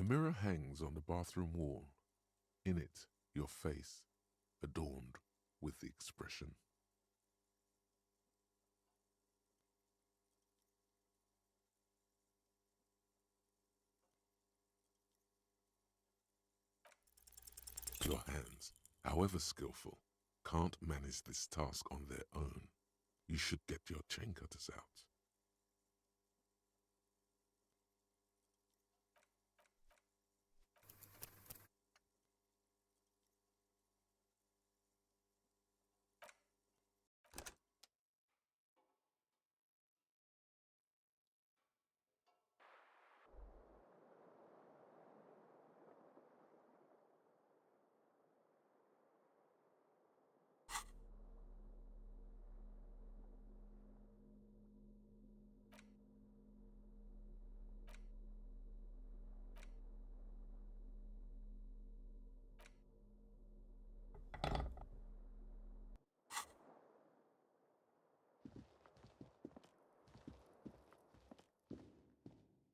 A mirror hangs on the bathroom wall. In it, your face, adorned with the expression. Your hands, however skillful, can't manage this task on their own. You should get your chain cutters out.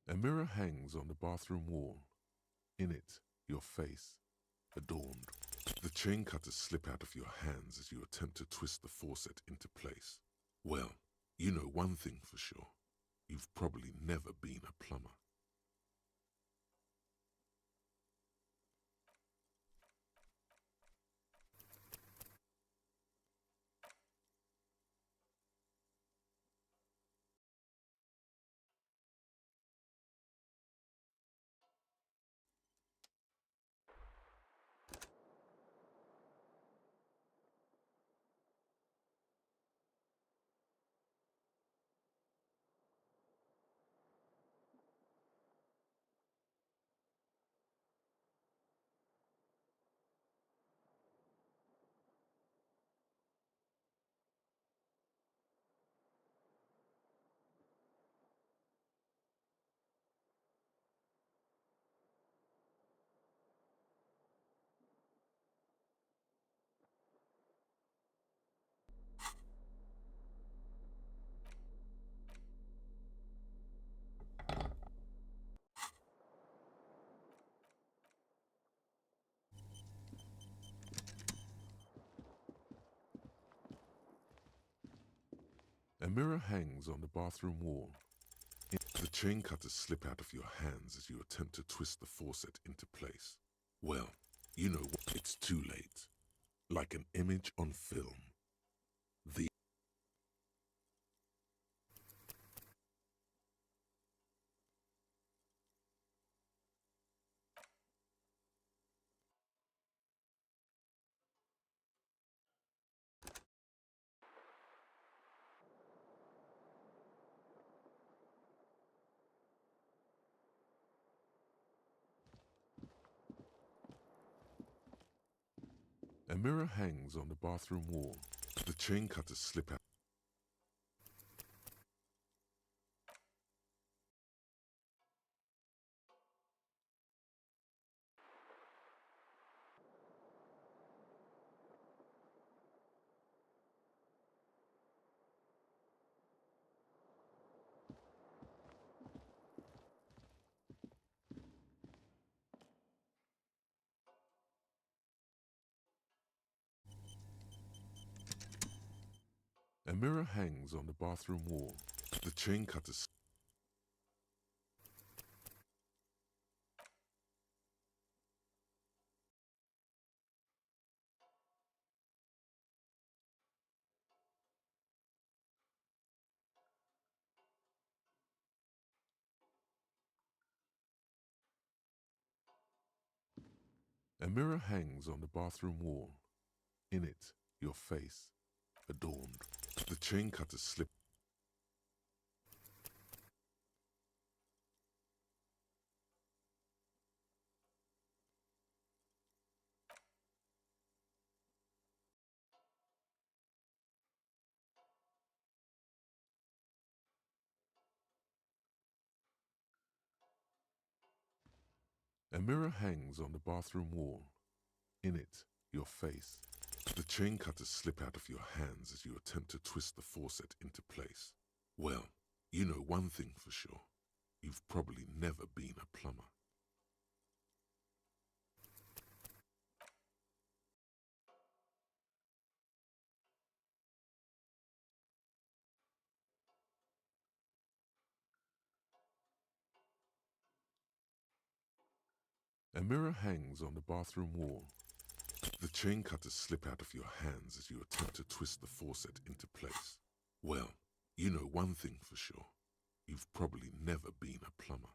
A mirror hangs on the bathroom wall. In it, your face, adorned. The chain cutters slip out of your hands as you attempt to twist the faucet into place. Well, you know one thing for sure. You've probably never been a plumber. A mirror hangs on the bathroom wall. The chain cutters slip out of your hands as you attempt to twist the faucet into place. Well, you know what? It's too late. Like an image on film. The A mirror hangs on the bathroom wall. The chain cutters slip out. A mirror hangs on the bathroom wall. The chain cutters. A mirror hangs on the bathroom wall. In it, your face, adorned. The chain cutters slip. A mirror hangs on the bathroom wall. In it, your face. The chain cutters slip out of your hands as you attempt to twist the faucet into place. Well, you know one thing for sure. You've probably never been a plumber. mirror hangs on the bathroom wall. The chain cutters slip out of your hands as you attempt to twist the faucet into place. Well, you know one thing for sure. You've probably never been a plumber.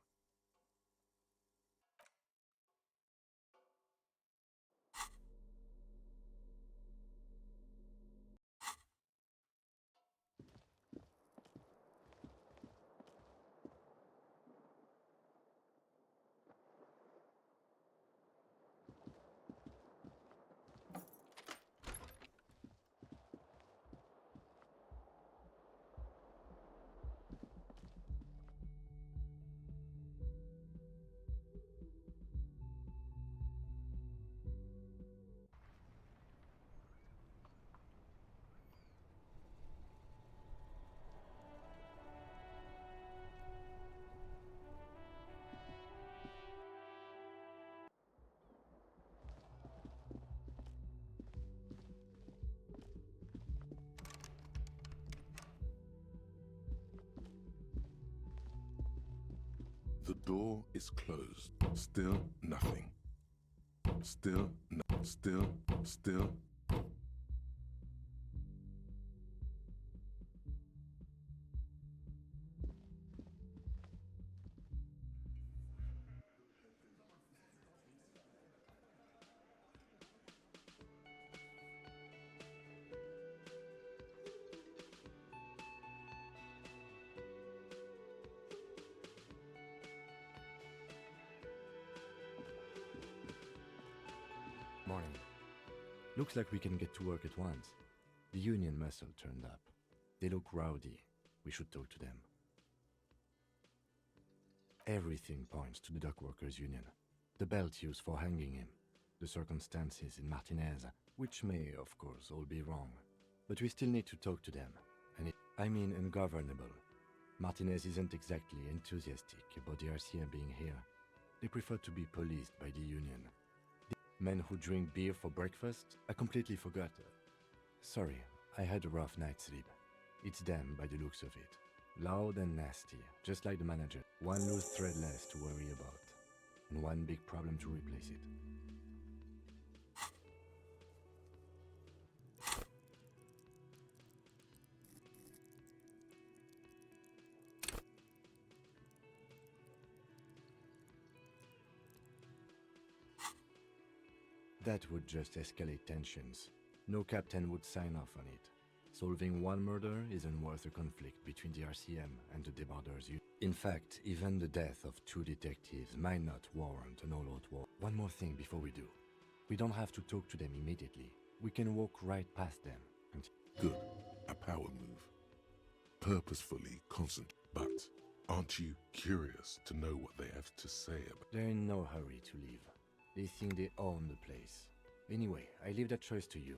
The door is closed. Still nothing. Still. Morning. Looks like we can get to work at once. The union muscle turned up. They look rowdy. We should talk to them. Everything points to the dock workers' union. The belt used for hanging him. The circumstances in Martinez, which may, of course, all be wrong. But we still need to talk to them. And ungovernable. Martinez isn't exactly enthusiastic about the RCM being here. They prefer to be policed by the union. Men who drink beer for breakfast, I completely forgot. Sorry, I had a rough night's sleep. It's them by the looks of it. Loud and nasty, just like the manager. One loose thread less to worry about, and one big problem to replace it. That would just escalate tensions. No captain would sign off on it. Solving one murder isn't worth a conflict between the RCM and the debarders. In fact, even the death of 2 detectives might not warrant an all-out war. One more thing before we do. We don't have to talk to them immediately. We can walk right past them. Good. A power move. Purposefully constant. But aren't you curious to know what they have to say about? They're in no hurry to leave. They think they own the place. Anyway, I leave that choice to you.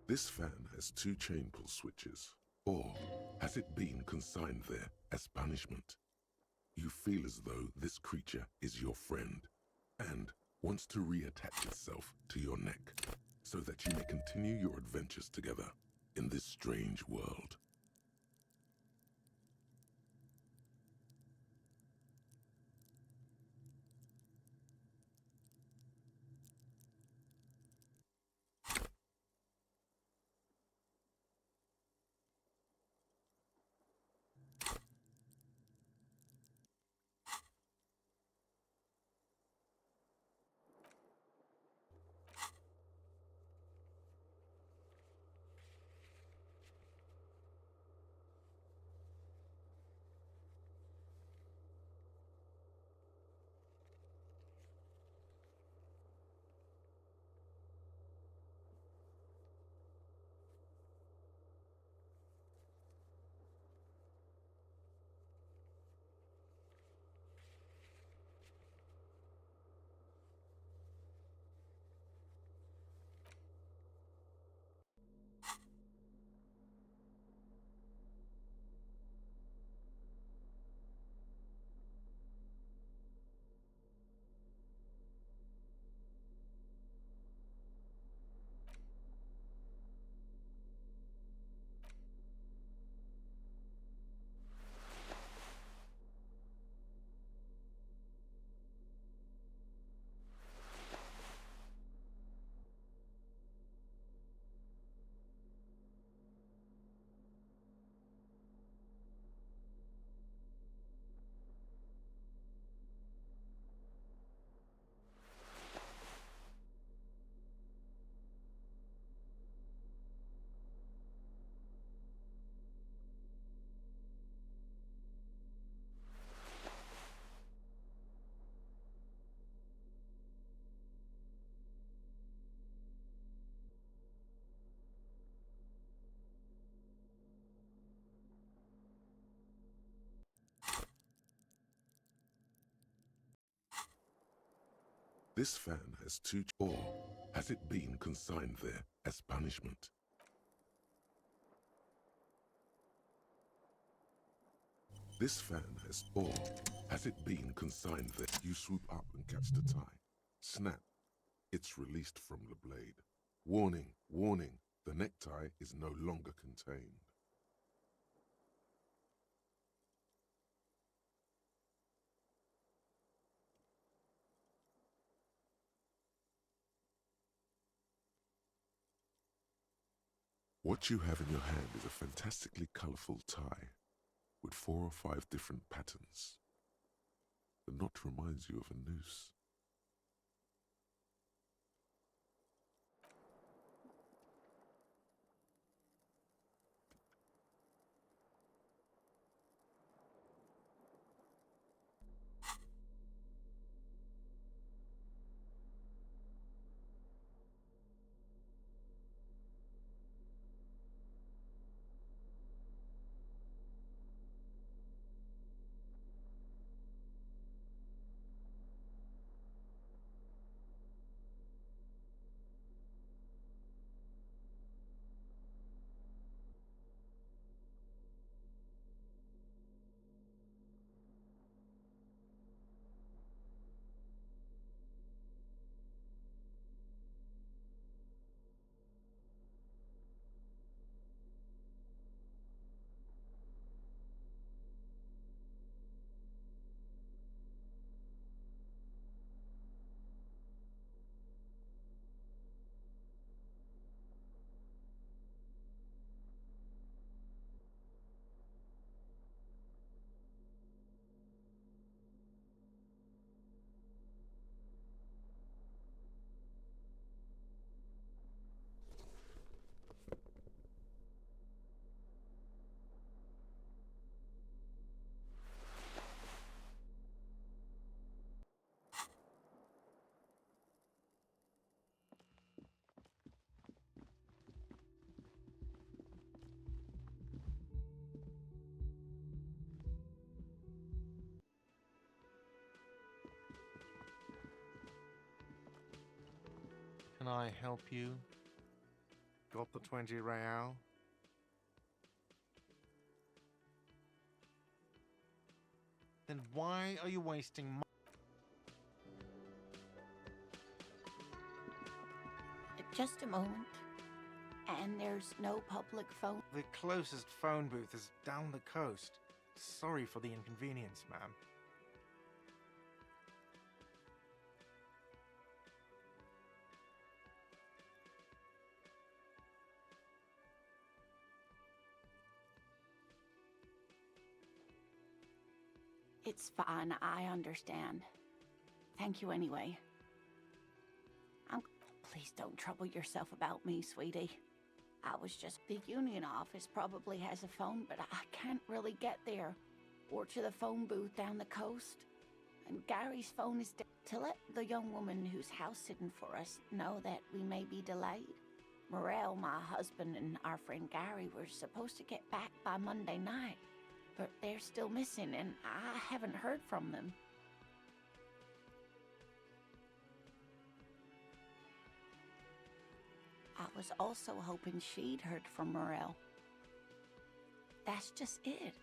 This fan has 2 chain pull switches. Or has it been consigned there as punishment? You feel as though this creature is your friend and wants to reattach itself to your neck so that you may continue your adventures together in this strange world. This fan has two, or has it been consigned there as punishment? This fan has it been consigned there? You swoop up and catch the tie. Snap. It's released from the blade. Warning, warning, the necktie is no longer contained. What you have in your hand is a fantastically colorful tie with 4 or 5 different patterns. The knot reminds you of a noose. Can I help you? Got the 20 real? Then why are you wasting money? Just a moment. And there's no public phone. The closest phone booth is down the coast. Sorry for the inconvenience, ma'am. It's fine, I understand. Thank you anyway. Please don't trouble yourself about me, sweetie. I was just... The union office probably has a phone, but I can't really get there. Or to the phone booth down the coast. And Gary's phone is to let the young woman who's house-sitting for us know that we may be delayed. Morel, my husband, and our friend Gary were supposed to get back by Monday night. But they're still missing, and I haven't heard from them. I was also hoping she'd heard from Morel. That's just it.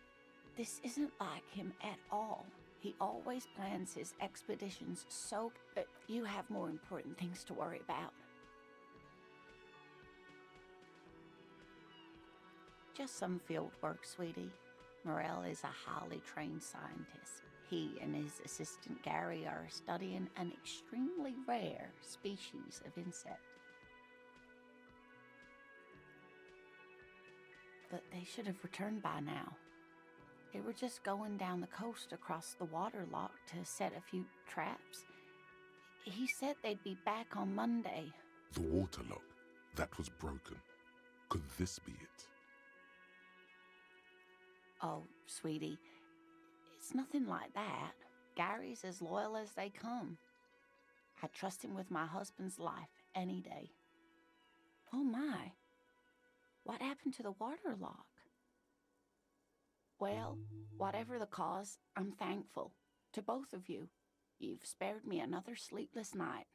This isn't like him at all. He always plans his expeditions so... But you have more important things to worry about. Just some field work, sweetie. Morel is a highly trained scientist. He and his assistant Gary are studying an extremely rare species of insect. But they should have returned by now. They were just going down the coast across the water lock to set a few traps. He said they'd be back on Monday. The water lock, that was broken. Could this be it? Oh, sweetie, it's nothing like that. Gary's as loyal as they come. I trust him with my husband's life any day. Oh my, what happened to the water lock? Well, whatever the cause, I'm thankful to both of you. You've spared me another sleepless night.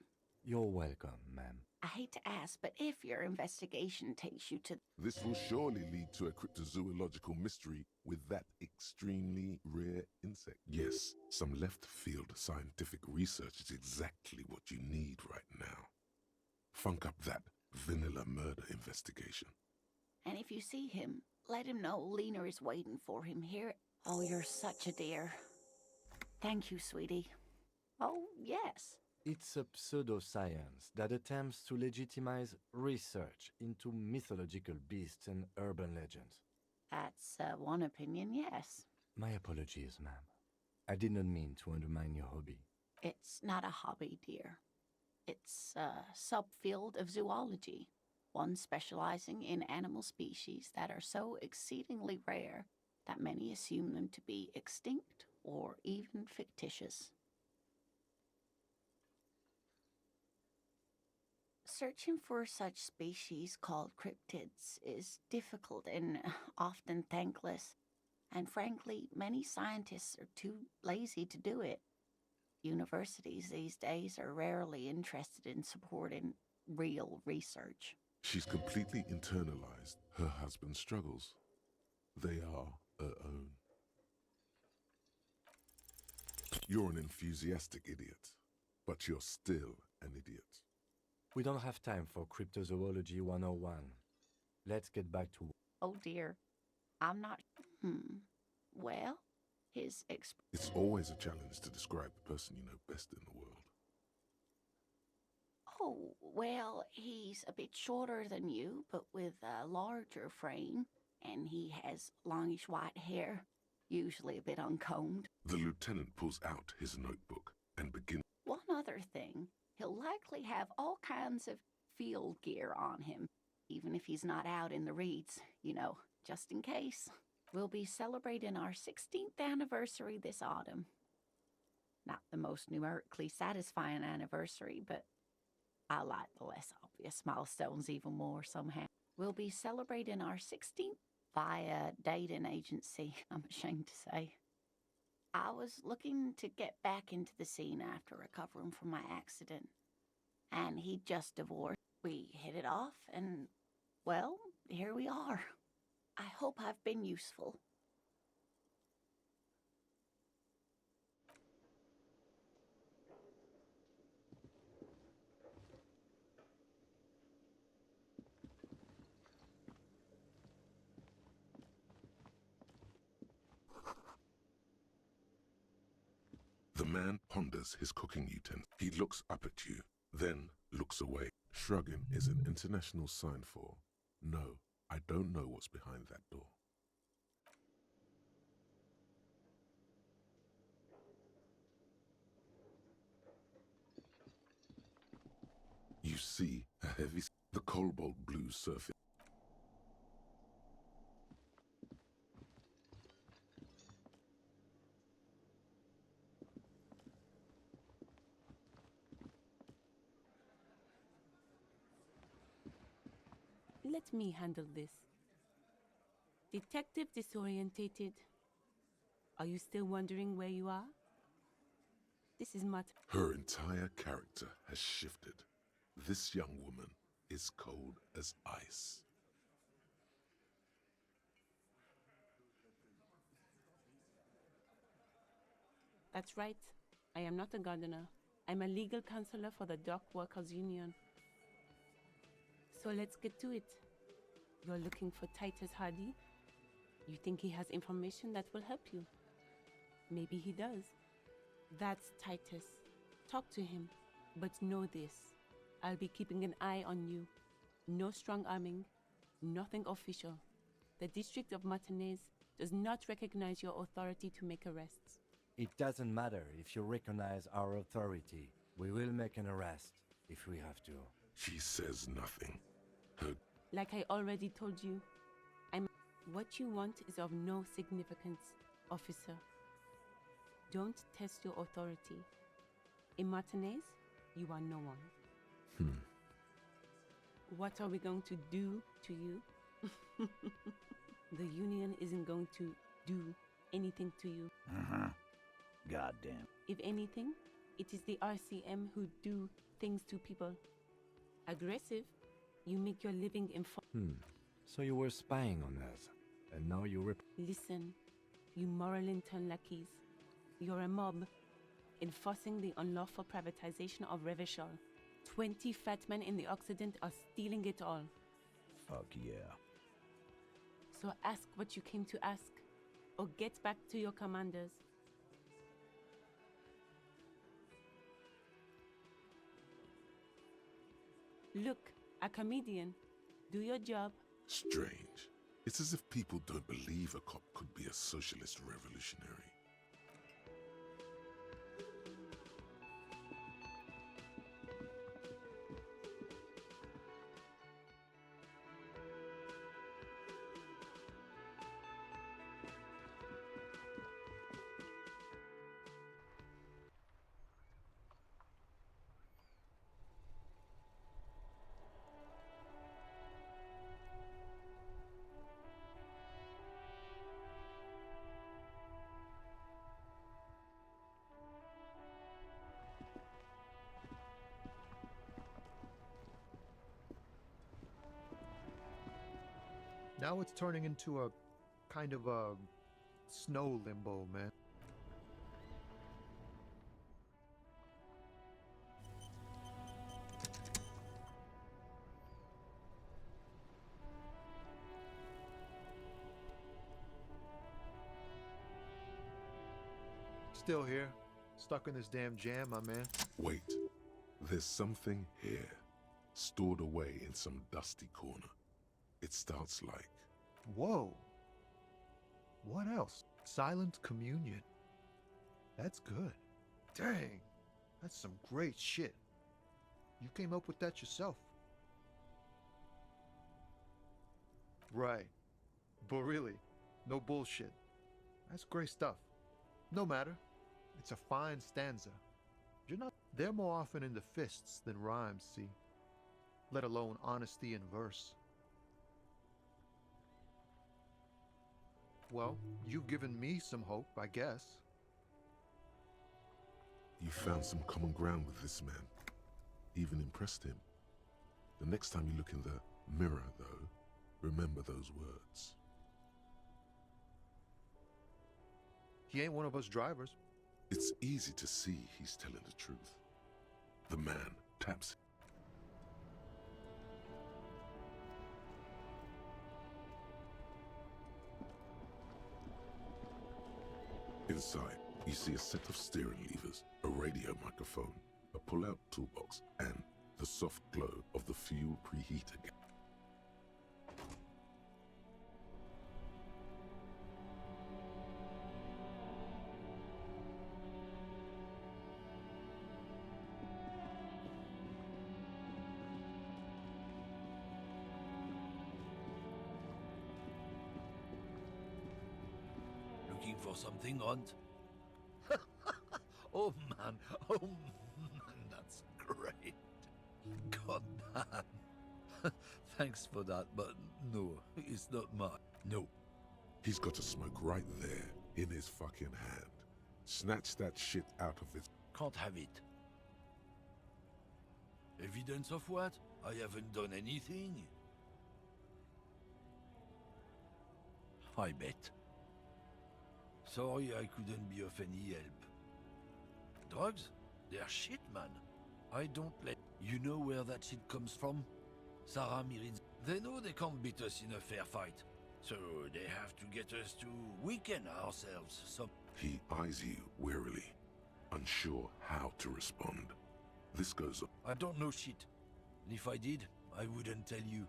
You're welcome, ma'am. I hate to ask, but if your investigation takes you to... This will surely lead to a cryptozoological mystery with that extremely rare insect. Yes, some left-field scientific research is exactly what you need right now. Funk up that vanilla murder investigation. And if you see him, let him know Lena is waiting for him here. Oh, you're such a dear. Thank you, sweetie. Oh, yes. It's a pseudoscience that attempts to legitimize research into mythological beasts and urban legends. That's one opinion, yes. My apologies, ma'am. I did not mean to undermine your hobby. It's not a hobby, dear. It's a subfield of zoology, one specializing in animal species that are so exceedingly rare that many assume them to be extinct or even fictitious. Searching for such species called cryptids is difficult and often thankless, and frankly, many scientists are too lazy to do it. Universities these days are rarely interested in supporting real research. She's completely internalized her husband's struggles. They are her own. You're an enthusiastic idiot, but you're still an idiot. We don't have time for Cryptozoology 101. Let's get back to... Oh dear, I'm not... Well, It's always a challenge to describe the person you know best in the world. Oh, well, he's a bit shorter than you, but with a larger frame, and he has longish white hair, usually a bit uncombed. The lieutenant pulls out his notebook and begins. One other thing, he'll likely have all kinds of field gear on him, even if he's not out in the reeds, you know, just in case. We'll be celebrating our 16th anniversary this autumn. Not the most numerically satisfying anniversary, but I like the less obvious milestones even more somehow. We'll be celebrating our 16th via dating agency, I'm ashamed to say. I was looking to get back into the scene after recovering from my accident, and he'd just divorced. We hit it off, and, well, here we are. I hope I've been useful. The man ponders his cooking utensil. He looks up at you, then looks away. Shrugging is an international sign for, no, I don't know what's behind that door. You see a heavy, the cobalt blue surface. Let me handle this. Detective disorientated. Are you still wondering where you are? This is Matt. Her entire character has shifted. This young woman is cold as ice. That's right. I am not a gardener. I'm a legal counselor for the Dock Workers Union. So let's get to it. You're looking for Titus Hardy. You think he has information that will help you. Maybe he does. That's Titus. Talk to him. But know this. I'll be keeping an eye on you. No strong arming. Nothing official. The District of Martinez does not recognize your authority to make arrests. It doesn't matter if you recognize our authority. We will make an arrest if we have to. She says nothing. Her Like I already told you, what you want is of no significance, officer. Don't test your authority. In Martinez, you are no one. What are we going to do to you? The Union isn't going to do anything to you. Goddamn. If anything, It is the RCM who do things to people. Aggressive, you make your living in. So you were spying on us, and now you Listen, you moral intern lackeys. You're a mob, enforcing the unlawful privatization of Revachol. 20 fat men in the Occident are stealing it all. Fuck yeah. So ask what you came to ask, or get back to your commanders. Look, a comedian. Do your job. Strange. It's as if people don't believe a cop could be a socialist revolutionary. Now it's turning into a kind of a snow limbo, man. Still here, stuck in this damn jam, my man. Wait, there's something here, stored away in some dusty corner. It starts like... Whoa. What else? Silent communion. That's good. Dang, that's some great shit. You came up with that yourself. Right. But really, no bullshit. That's great stuff. No matter. It's a fine stanza. You're not there more often in the fists than rhymes, see? Let alone honesty in verse. Well, you've given me some hope, I guess. You found some common ground with this man. Even impressed him. The next time you look in the mirror, though, remember those words. He ain't one of us drivers. It's easy to see he's telling the truth. The man taps. Inside, you see a set of steering levers, a radio microphone, a pull-out toolbox, and the soft glow of the fuel preheater. Looking for something, Hunt? Oh man, that's great. God damn. Thanks for that, but no, it's not mine. No. He's got a smoke right there, in his fucking hand. Snatch that shit out of his... Can't have it. Evidence of what? I haven't done anything. I bet. Sorry I couldn't be of any help. Drugs? They're shit, man. I don't let... You know where that shit comes from? Sarah Mirin. They know they can't beat us in a fair fight. So they have to get us to weaken ourselves. So He eyes you wearily, unsure how to respond. This goes on. I don't know shit. And if I did, I wouldn't tell you.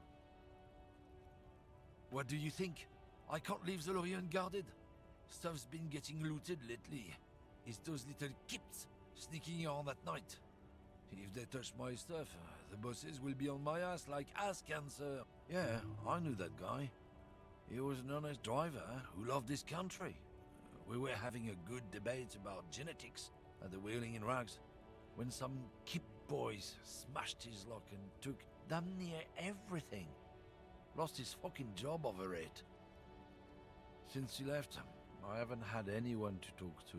What do you think? I can't leave the lorry unguarded. Stuff's been getting looted lately. It's those little kips sneaking around at night. If they touch my stuff, the bosses will be on my ass like ass cancer. Yeah, I knew that guy. He was an honest driver who loved this country. We were having a good debate about genetics at the Wheeling in Rags when some kip boys smashed his lock and took damn near everything. Lost his fucking job over it. Since he left, I haven't had anyone to talk to.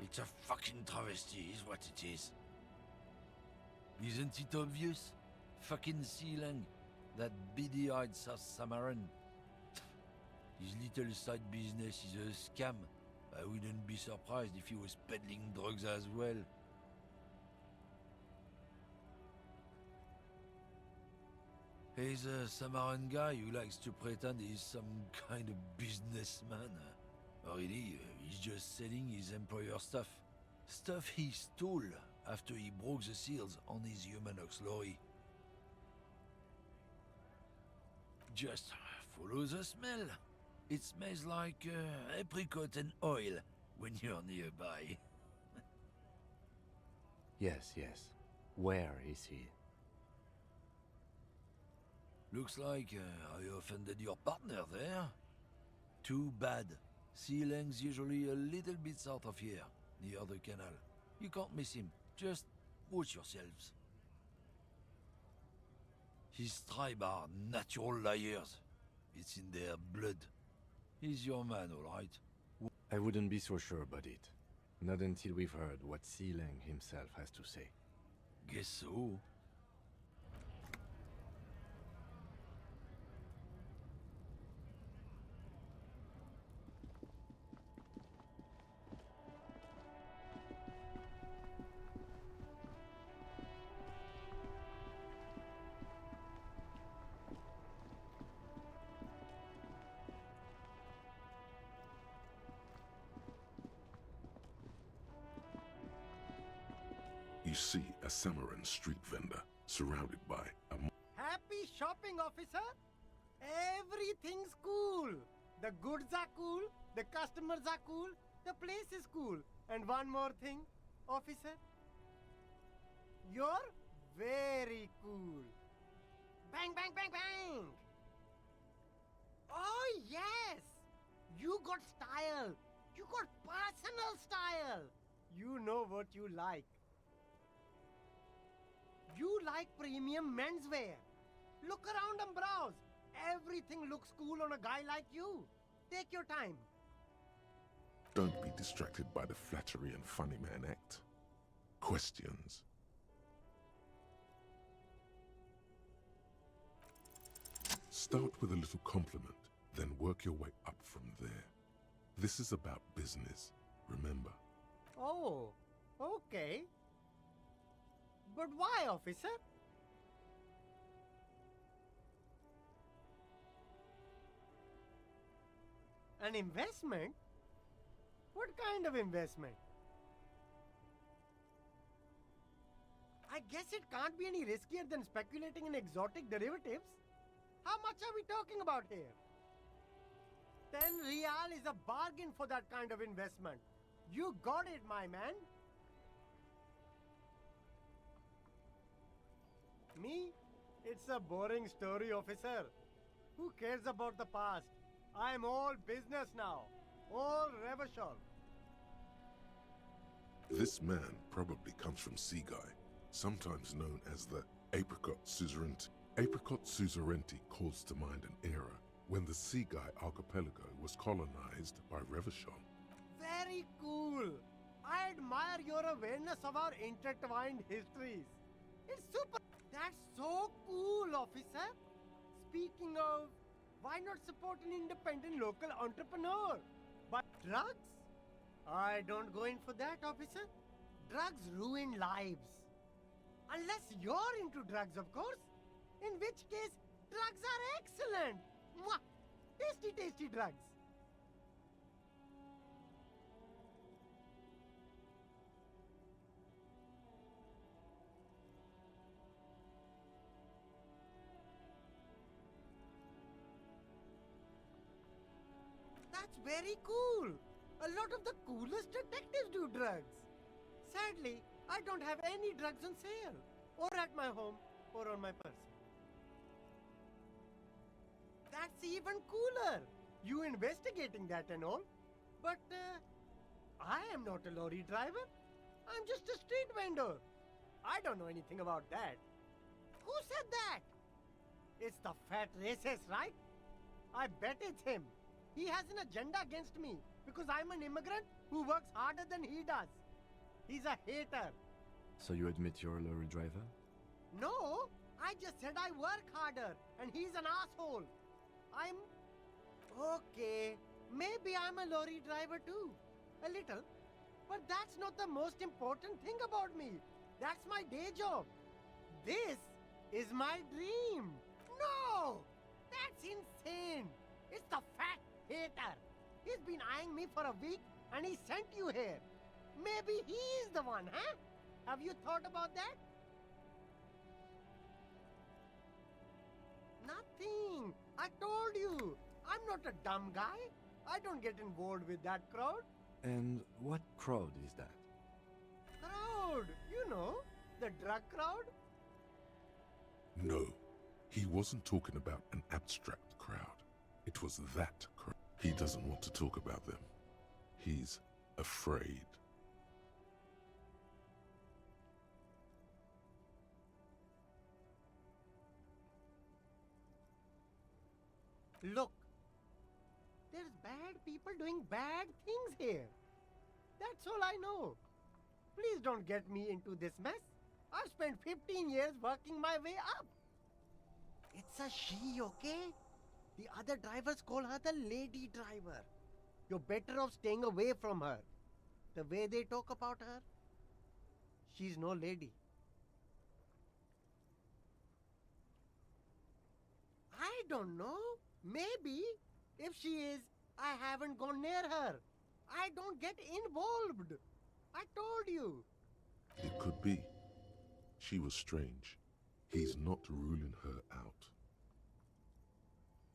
It's a fucking travesty, is what it is. Isn't it obvious? Fucking Sealang, that beady-eyed South Samaran. His little side business is a scam. I wouldn't be surprised if he was peddling drugs as well. He's a Samaran guy who likes to pretend he's some kind of businessman. Really, he's just selling his employer stuff. Stuff he stole after he broke the seals on his Humanox lorry. Just follow the smell. It smells like apricot and oil when you're nearby. Yes, yes. Where is he? Looks like I offended your partner there. Too bad. Sealang's usually a little bit south of here, near the canal. You can't miss him. Just watch yourselves. His tribe are natural liars. It's in their blood. He's your man, all right? I wouldn't be so sure about it. Not until we've heard what Sealang himself has to say. Guess so. You see a Samaran street vendor surrounded by a Happy shopping, officer! Everything's cool. The goods are cool, the customers are cool, the place is cool. And one more thing, officer. You're very cool. Bang, bang, bang, bang! Oh, yes! You got style. You got personal style. You know what you like. You like premium menswear. Look around and browse. Everything looks cool on a guy like you. Take your time. Don't be distracted by the flattery and funny man act. Questions. Start with a little compliment, then work your way up from there. This is about business, remember. Oh, okay. But why, officer? An investment? What kind of investment? I guess it can't be any riskier than speculating in exotic derivatives. How much are we talking about here? 10 real is a bargain for that kind of investment. You got it, my man. Me? It's a boring story, officer. Who cares about the past? I'm all business now. All Revachol. This man probably comes from Seaguy, sometimes known as the Apricot Suzerainty. Apricot Suzerainty calls to mind an era when the Seaguy archipelago was colonized by Revachol. Very cool. I admire your awareness of our intertwined histories. It's super. That's so cool, officer. Speaking of, why not support an independent local entrepreneur? But drugs? I don't go in for that, officer. Drugs ruin lives. Unless you're into drugs, of course. In which case, drugs are excellent. Mwah! Tasty, tasty drugs. That's very cool. A lot of the coolest detectives do drugs. Sadly, I don't have any drugs on sale, or at my home, or on my person. That's even cooler. You investigating that and all. But I am not a lorry driver. I'm just a street vendor. I don't know anything about that. Who said that? It's the fat racist, right? I bet it's him. He has an agenda against me because I'm an immigrant who works harder than he does. He's a hater. So you admit you're a lorry driver? No, I just said I work harder, and he's an asshole. I'm... Okay, maybe I'm a lorry driver too. A little. But that's not the most important thing about me. That's my day job. This is my dream. No! That's insane. It's the fat hater. He's been eyeing me for a week and he sent you here. Maybe he's the one, huh? Have you thought about that? Nothing. I told you. I'm not a dumb guy. I don't get involved with that crowd. And what crowd is that? Crowd? You know, the drug crowd? No, he wasn't talking about an abstract crowd. It was that crowd. He doesn't want to talk about them. He's afraid. Look, there's bad people doing bad things here. That's all I know. Please don't get me into this mess. I've spent 15 years working my way up. It's a she, okay? The other drivers call her the lady driver. You're better off staying away from her. The way they talk about her, she's no lady. I don't know. Maybe. If she is, I haven't gone near her. I don't get involved. I told you. It could be. She was strange. He's not ruling her out.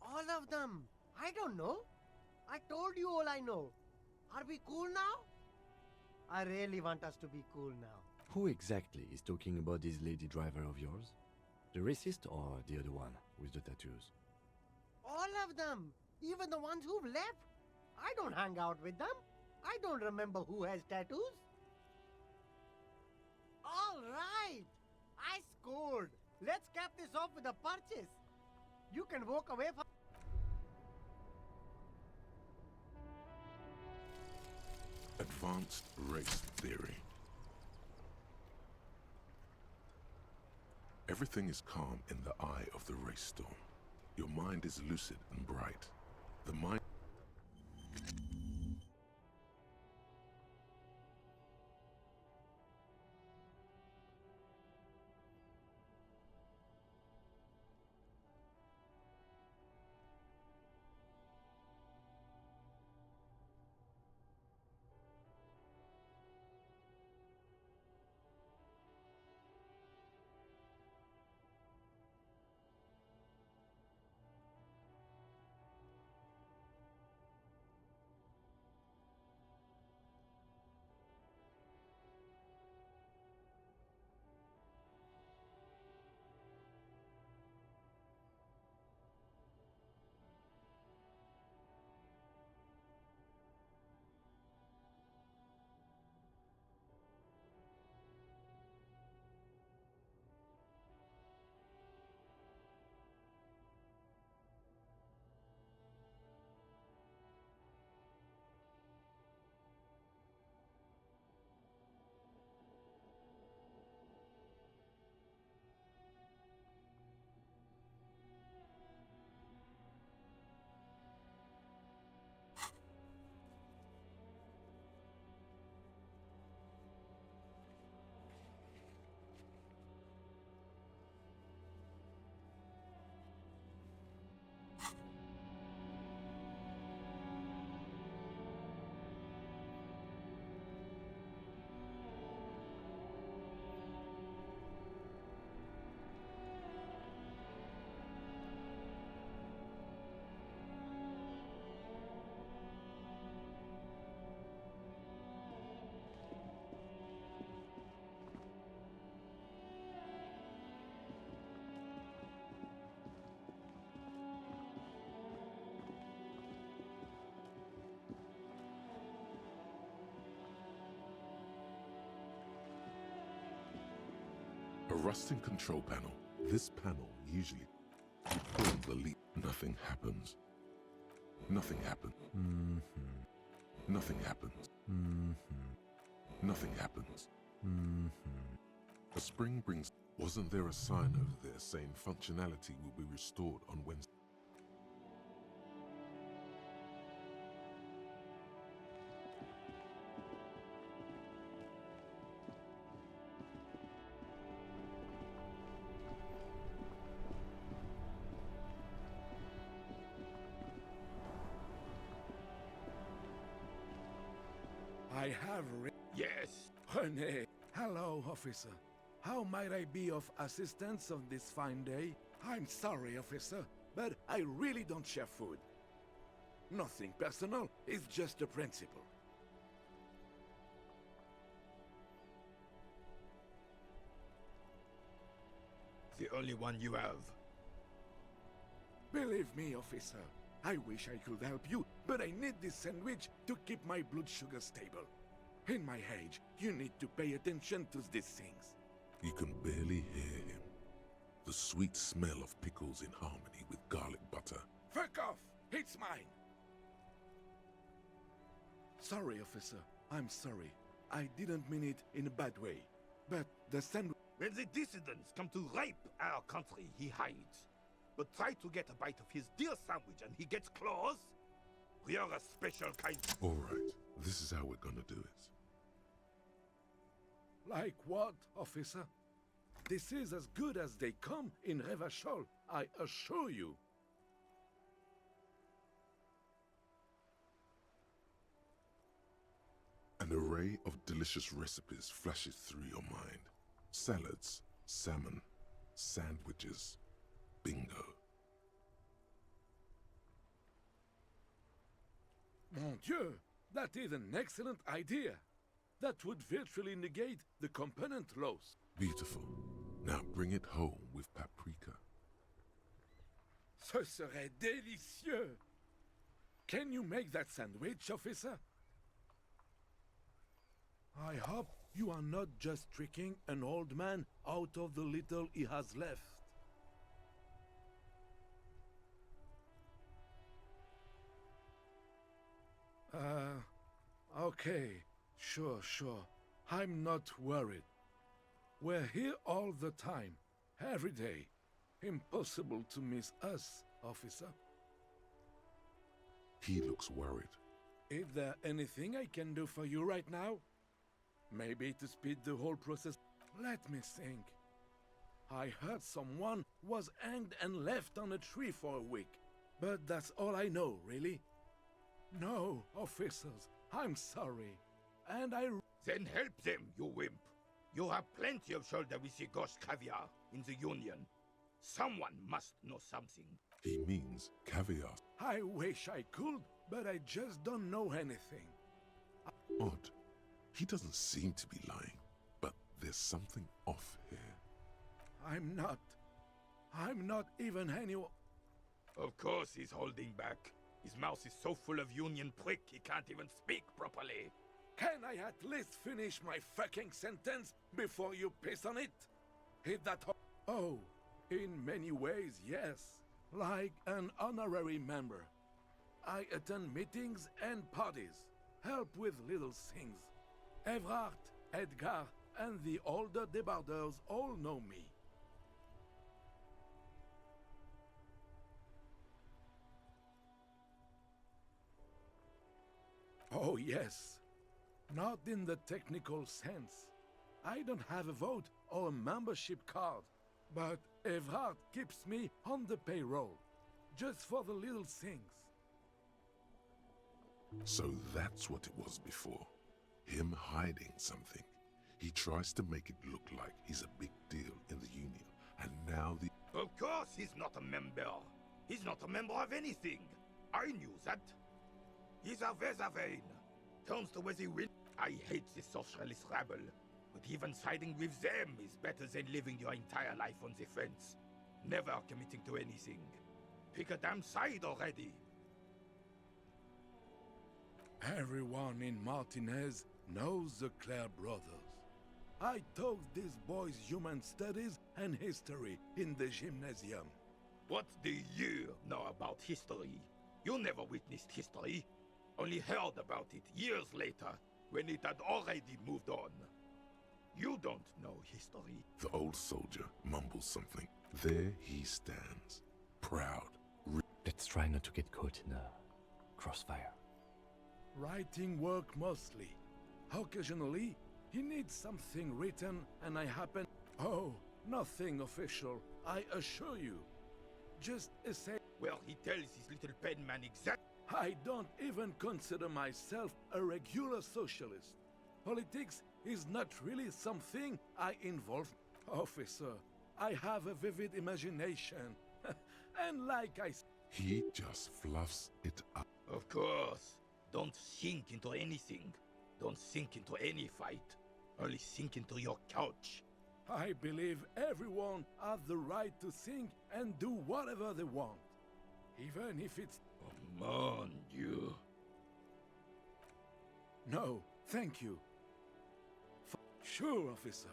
All of them. I don't know. I told you all I know. Are we cool now? I really want us to be cool now. Who exactly is talking about this lady driver of yours? The racist or the other one with the tattoos? All of them. Even the ones who've left. I don't hang out with them. I don't remember who has tattoos. All right. I scored. Let's cap this off with a purchase. You can walk away from... Advanced race theory. Everything is calm in the eye of the race storm. Your mind is lucid and bright. The mind... A rusting control panel. This panel usually... You pull the lead. Nothing happens. Nothing happens. Nothing happens. nothing happens. Mm-hmm. A spring brings... Wasn't there a sign over there saying functionality will be restored on Wednesday? I have Yes, René. Hello, officer. How might I be of assistance on this fine day? I'm sorry, officer, but I really don't share food. Nothing personal, it's just a principle. The only one you have. Believe me, officer, I wish I could help you, but I need this sandwich to keep my blood sugar stable. In my age, you need to pay attention to these things. You can barely hear him. The sweet smell of pickles in harmony with garlic butter. Fuck off! It's mine! Sorry, officer. I'm sorry. I didn't mean it in a bad way. But the sandwich... When the dissidents come to rape our country, he hides. But try to get a bite of his dear sandwich and he gets claws? We are a special kind... Alright, this is how we're gonna do it. Like what, officer? This is as good as they come in Revachol, I assure you. An array of delicious recipes flashes through your mind. Salads, salmon, sandwiches, bingo. Mon Dieu, that is an excellent idea. That would virtually negate the component loss. Beautiful. Now bring it home with paprika. Ce serait délicieux. Can you make that sandwich, officer? I hope you are not just tricking an old man out of the little he has left. Okay. Sure. I'm not worried. We're here all the time, every day. Impossible to miss us, officer. He looks worried. Is there anything I can do for you right now? Maybe to speed the whole process? Let me think. I heard someone was hanged and left on a tree for a week. But that's all I know, really. No, officers, I'm sorry. And Then help them, you wimp. You have plenty of shoulder with the ghost caviar in the Union. Someone must know something. He means caviar. I wish I could, but I just don't know anything. Odd. He doesn't seem to be lying, but there's something off here. I'm not even anyone. Of course he's holding back. His mouth is so full of Union prick he can't even speak properly. Can I at least finish my fucking sentence before you piss on it? Hit that Oh, in many ways, yes. Like an honorary member. I attend meetings and parties, help with little things. Evrard, Edgar, and the older debarders all know me. Oh, yes. Not in the technical sense. I don't have a vote or a membership card, but Evrard keeps me on the payroll, just for the little things. So that's what it was before. Him hiding something. He tries to make it look like he's a big deal in the Union, and now the... Of course he's not a member. He's not a member of anything. I knew that. He's a Weservein. Turns to where he win. I hate the socialist rabble, but even siding with them is better than living your entire life on the fence. Never committing to anything. Pick a damn side already. Everyone in Martinez knows the Clare brothers. I taught these boys human studies and history in the gymnasium. What do you know about history? You never witnessed history. Only heard about it years later. when it had already moved on. You don't know history. The old soldier mumbles something. There he stands, proud. Let's try not to get caught in a crossfire. Writing work mostly. Occasionally, he needs something written and I happen... Oh, nothing official, I assure you. Just a say... Well, he tells his little penman exactly. I don't even consider myself a regular socialist. Politics is not really something I involve. Officer, I have a vivid imagination. And like I... He just fluffs it up. Of course. Don't sink into anything. Don't sink into any fight. Only sink into your couch. I believe everyone has the right to think and do whatever they want. Even if it's... Oh, mon Dieu. No, thank you. Sure, officer.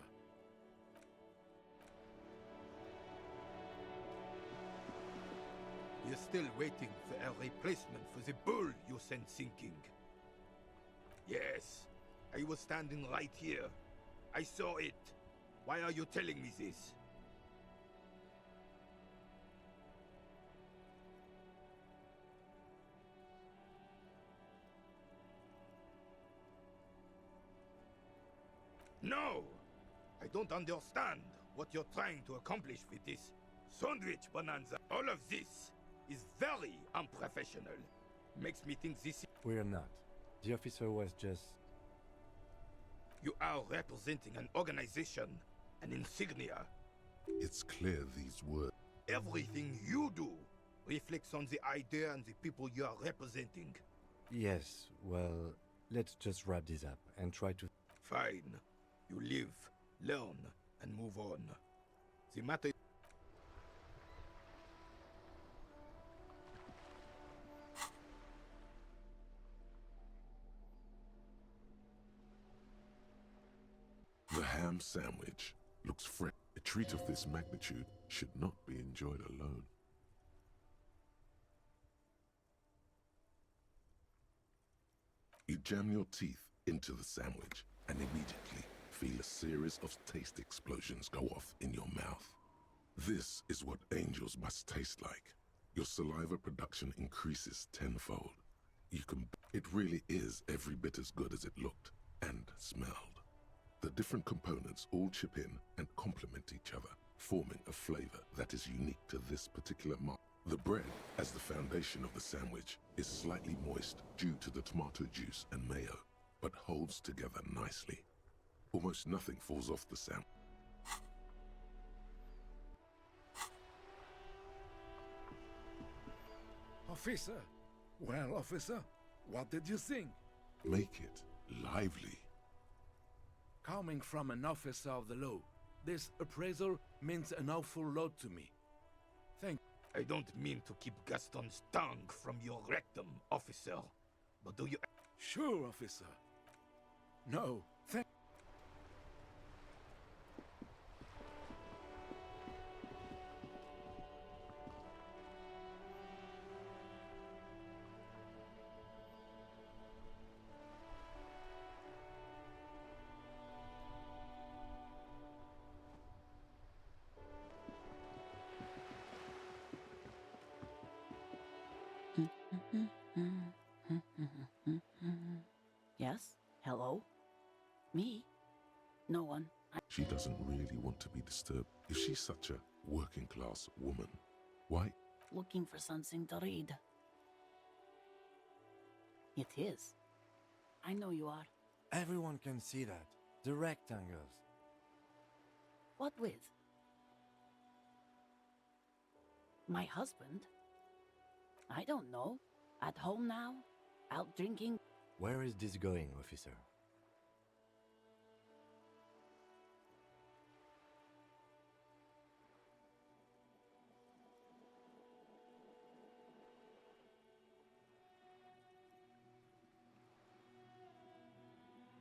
You're still waiting for a replacement for the bull you sent sinking. Yes, I was standing right here. I saw it. Why are you telling me this? No! I don't understand what you're trying to accomplish with this sandwich bonanza. All of this is very unprofessional. Makes me think this... We're not. The officer was just... You are representing an organization, an insignia. It's clear these words... Everything you do reflects on the idea and the people you are representing. Yes, well, let's just wrap this up and try to... Fine. You live, learn, and move on. The matter... The ham sandwich looks fresh. A treat of this magnitude should not be enjoyed alone. You jam your teeth into the sandwich and immediately feel a series of taste explosions go off in your mouth. This is what angels must taste like. Your saliva production increases tenfold. It really is every bit as good as it looked and smelled. The different components all chip in and complement each other, forming a flavor that is unique to this particular mark. The bread, as the foundation of the sandwich, is slightly moist due to the tomato juice and mayo, but holds together nicely. Almost nothing falls off the sandwich. Officer! Well, officer, what did you think? Make it lively. Coming from an officer of the law, this appraisal means an awful lot to me. Thank I don't mean to keep Gaston's tongue from your rectum, officer. But do you... Sure, officer. No, thank... Yes? Hello? Me? No one. She doesn't really want to be disturbed. If she's such a working-class woman, why? Looking for something to read. It is. I know you are. Everyone can see that. The rectangles. What with? My husband? I don't know. At home now? Out drinking? Where is this going, officer?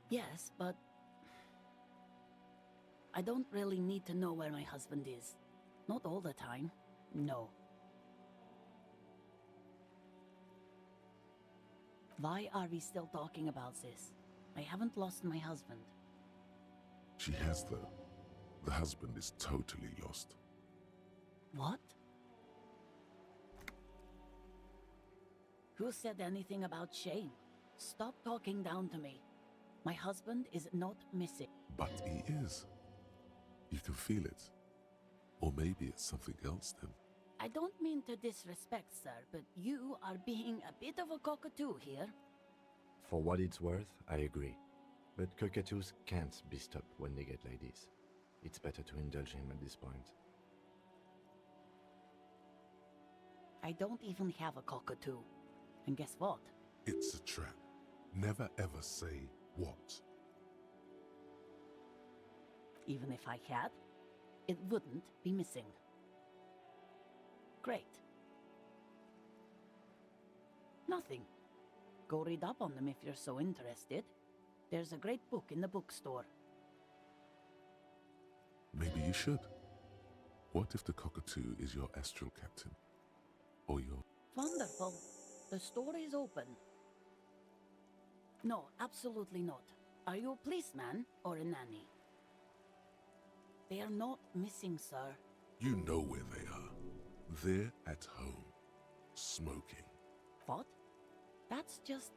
Yes, but I don't really need to know where my husband is. Not all the time. No. Why are we still talking about this? I haven't lost my husband. She has, though. The husband is totally lost. What? Who said anything about shame? Stop talking down to me. My husband is not missing. But he is. You can feel it. Or maybe it's something else then. I don't mean to disrespect, sir, but you are being a bit of a cockatoo here. For what it's worth, I agree. But cockatoos can't be stopped when they get ladies. It's better to indulge him at this point. I don't even have a cockatoo. And guess what? It's a trap. Never ever say what. Even if I had, it wouldn't be missing. Great. Nothing. Go read up on them if you're so interested. There's a great book in the bookstore. Maybe you should. What if the cockatoo is your astral captain? Or your... Wonderful. The store is open. No, absolutely not. Are you a policeman or a nanny? They are not missing, sir. You know where they are. They're at home. Smoking. What? That's just...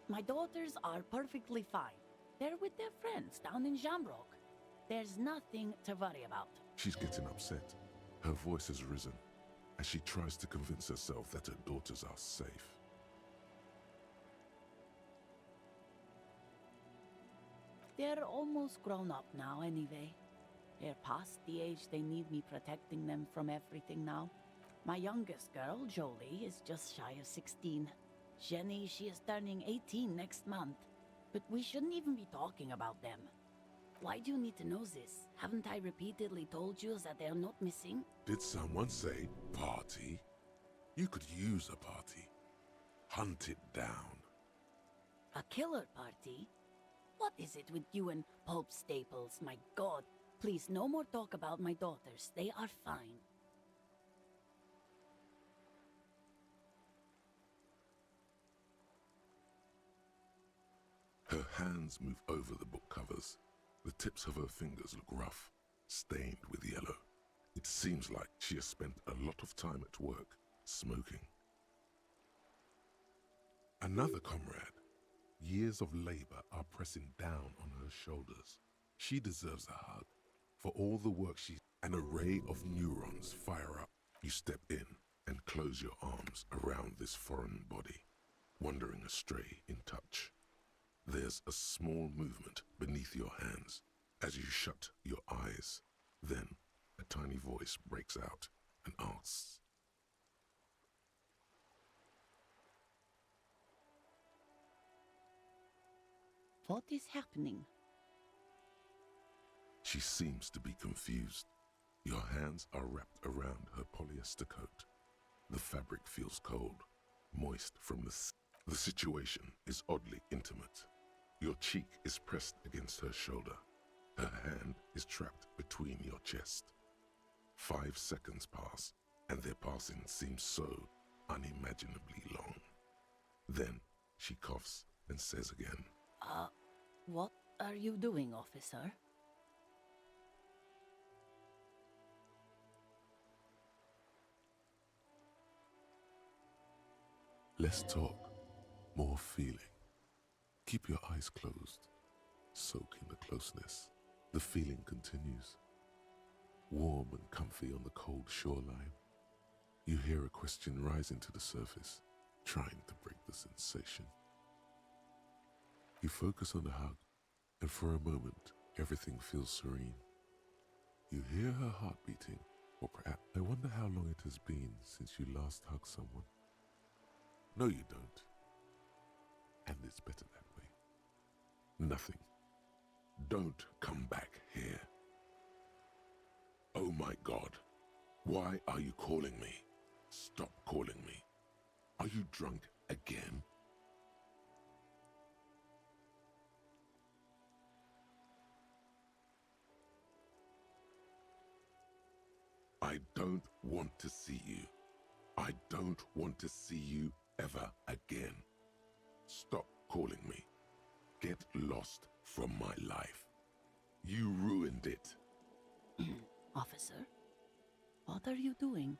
My daughters are perfectly fine. They're with their friends down in Shamrock. There's nothing to worry about. She's getting upset. Her voice has risen as she tries to convince herself that her daughters are safe. They're almost grown up now anyway. They're past the age they need me protecting them from everything now. My youngest girl, Jolie, is just shy of 16. Jenny, she is turning 18 next month. But we shouldn't even be talking about them. Why do you need to know this? Haven't I repeatedly told you that they're not missing? Did someone say party? You could use a party. Hunt it down. A killer party? What is it with you and Pulp Staples? My God. Please, no more talk about my daughters. They are fine. Her hands move over the book covers. The tips of her fingers look rough, stained with yellow. It seems like she has spent a lot of time at work, smoking. Another comrade. Years of labor are pressing down on her shoulders. She deserves a hug. For all the work an array of neurons fire up. You step in and close your arms around this foreign body, wandering astray in touch. There's a small movement beneath your hands as you shut your eyes. Then a tiny voice breaks out and asks, What is happening? She seems to be confused. Your hands are wrapped around her polyester coat. The fabric feels cold, moist from the situation is oddly intimate. Your cheek is pressed against her shoulder. Her hand is trapped between your chest. 5 seconds pass, and their passing seems so unimaginably long. Then she coughs and says again, What are you doing, officer? Less talk, more feeling. Keep your eyes closed. Soak in the closeness. The feeling continues. Warm and comfy on the cold shoreline. You hear a question rising to the surface, trying to break the sensation. You focus on the hug, and for a moment, everything feels serene. You hear her heart beating, or perhaps, I wonder how long it has been since you last hugged someone. No, you don't. And it's better that way. Nothing. Don't come back here. Oh my God. Why are you calling me? Stop calling me. Are you drunk again? I don't want to see you. I don't want to see you ever again. Stop calling me. Get lost from my life. You ruined it. Officer, what are you doing?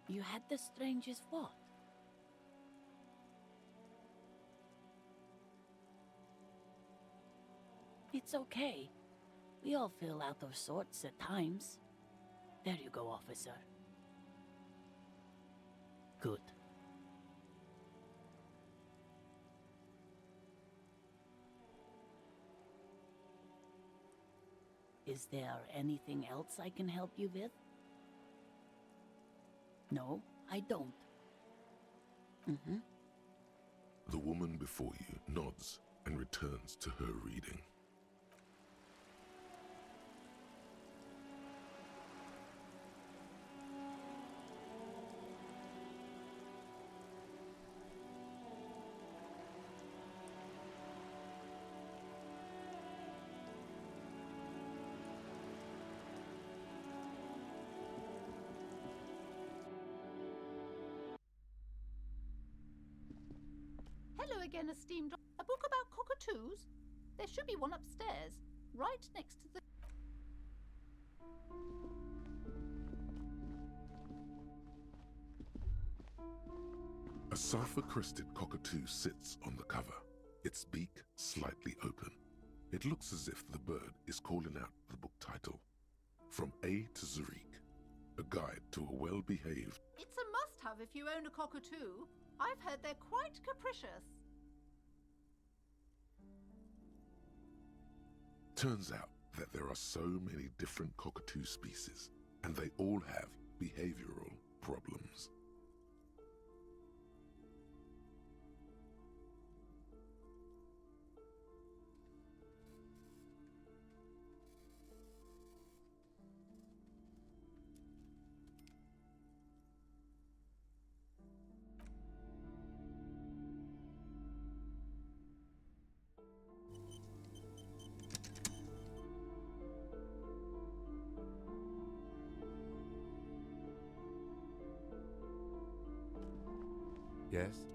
You had the strangest what? It's okay. We all feel out of sorts at times. There you go, officer. Good. Is there anything else I can help you with? No, I don't. Mm-hmm. The woman before you nods and returns to her reading. Hello again, esteemed. A book about cockatoos? There should be one upstairs, right next to the... A sulfur-crested cockatoo sits on the cover, its beak slightly open. It looks as if the bird is calling out the book title, From A to Zurich, a guide to a well-behaved... It's a must-have if you own a cockatoo. I've heard they're quite capricious. Turns out that there are so many different cockatoo species, and they all have behavioral problems. Yes?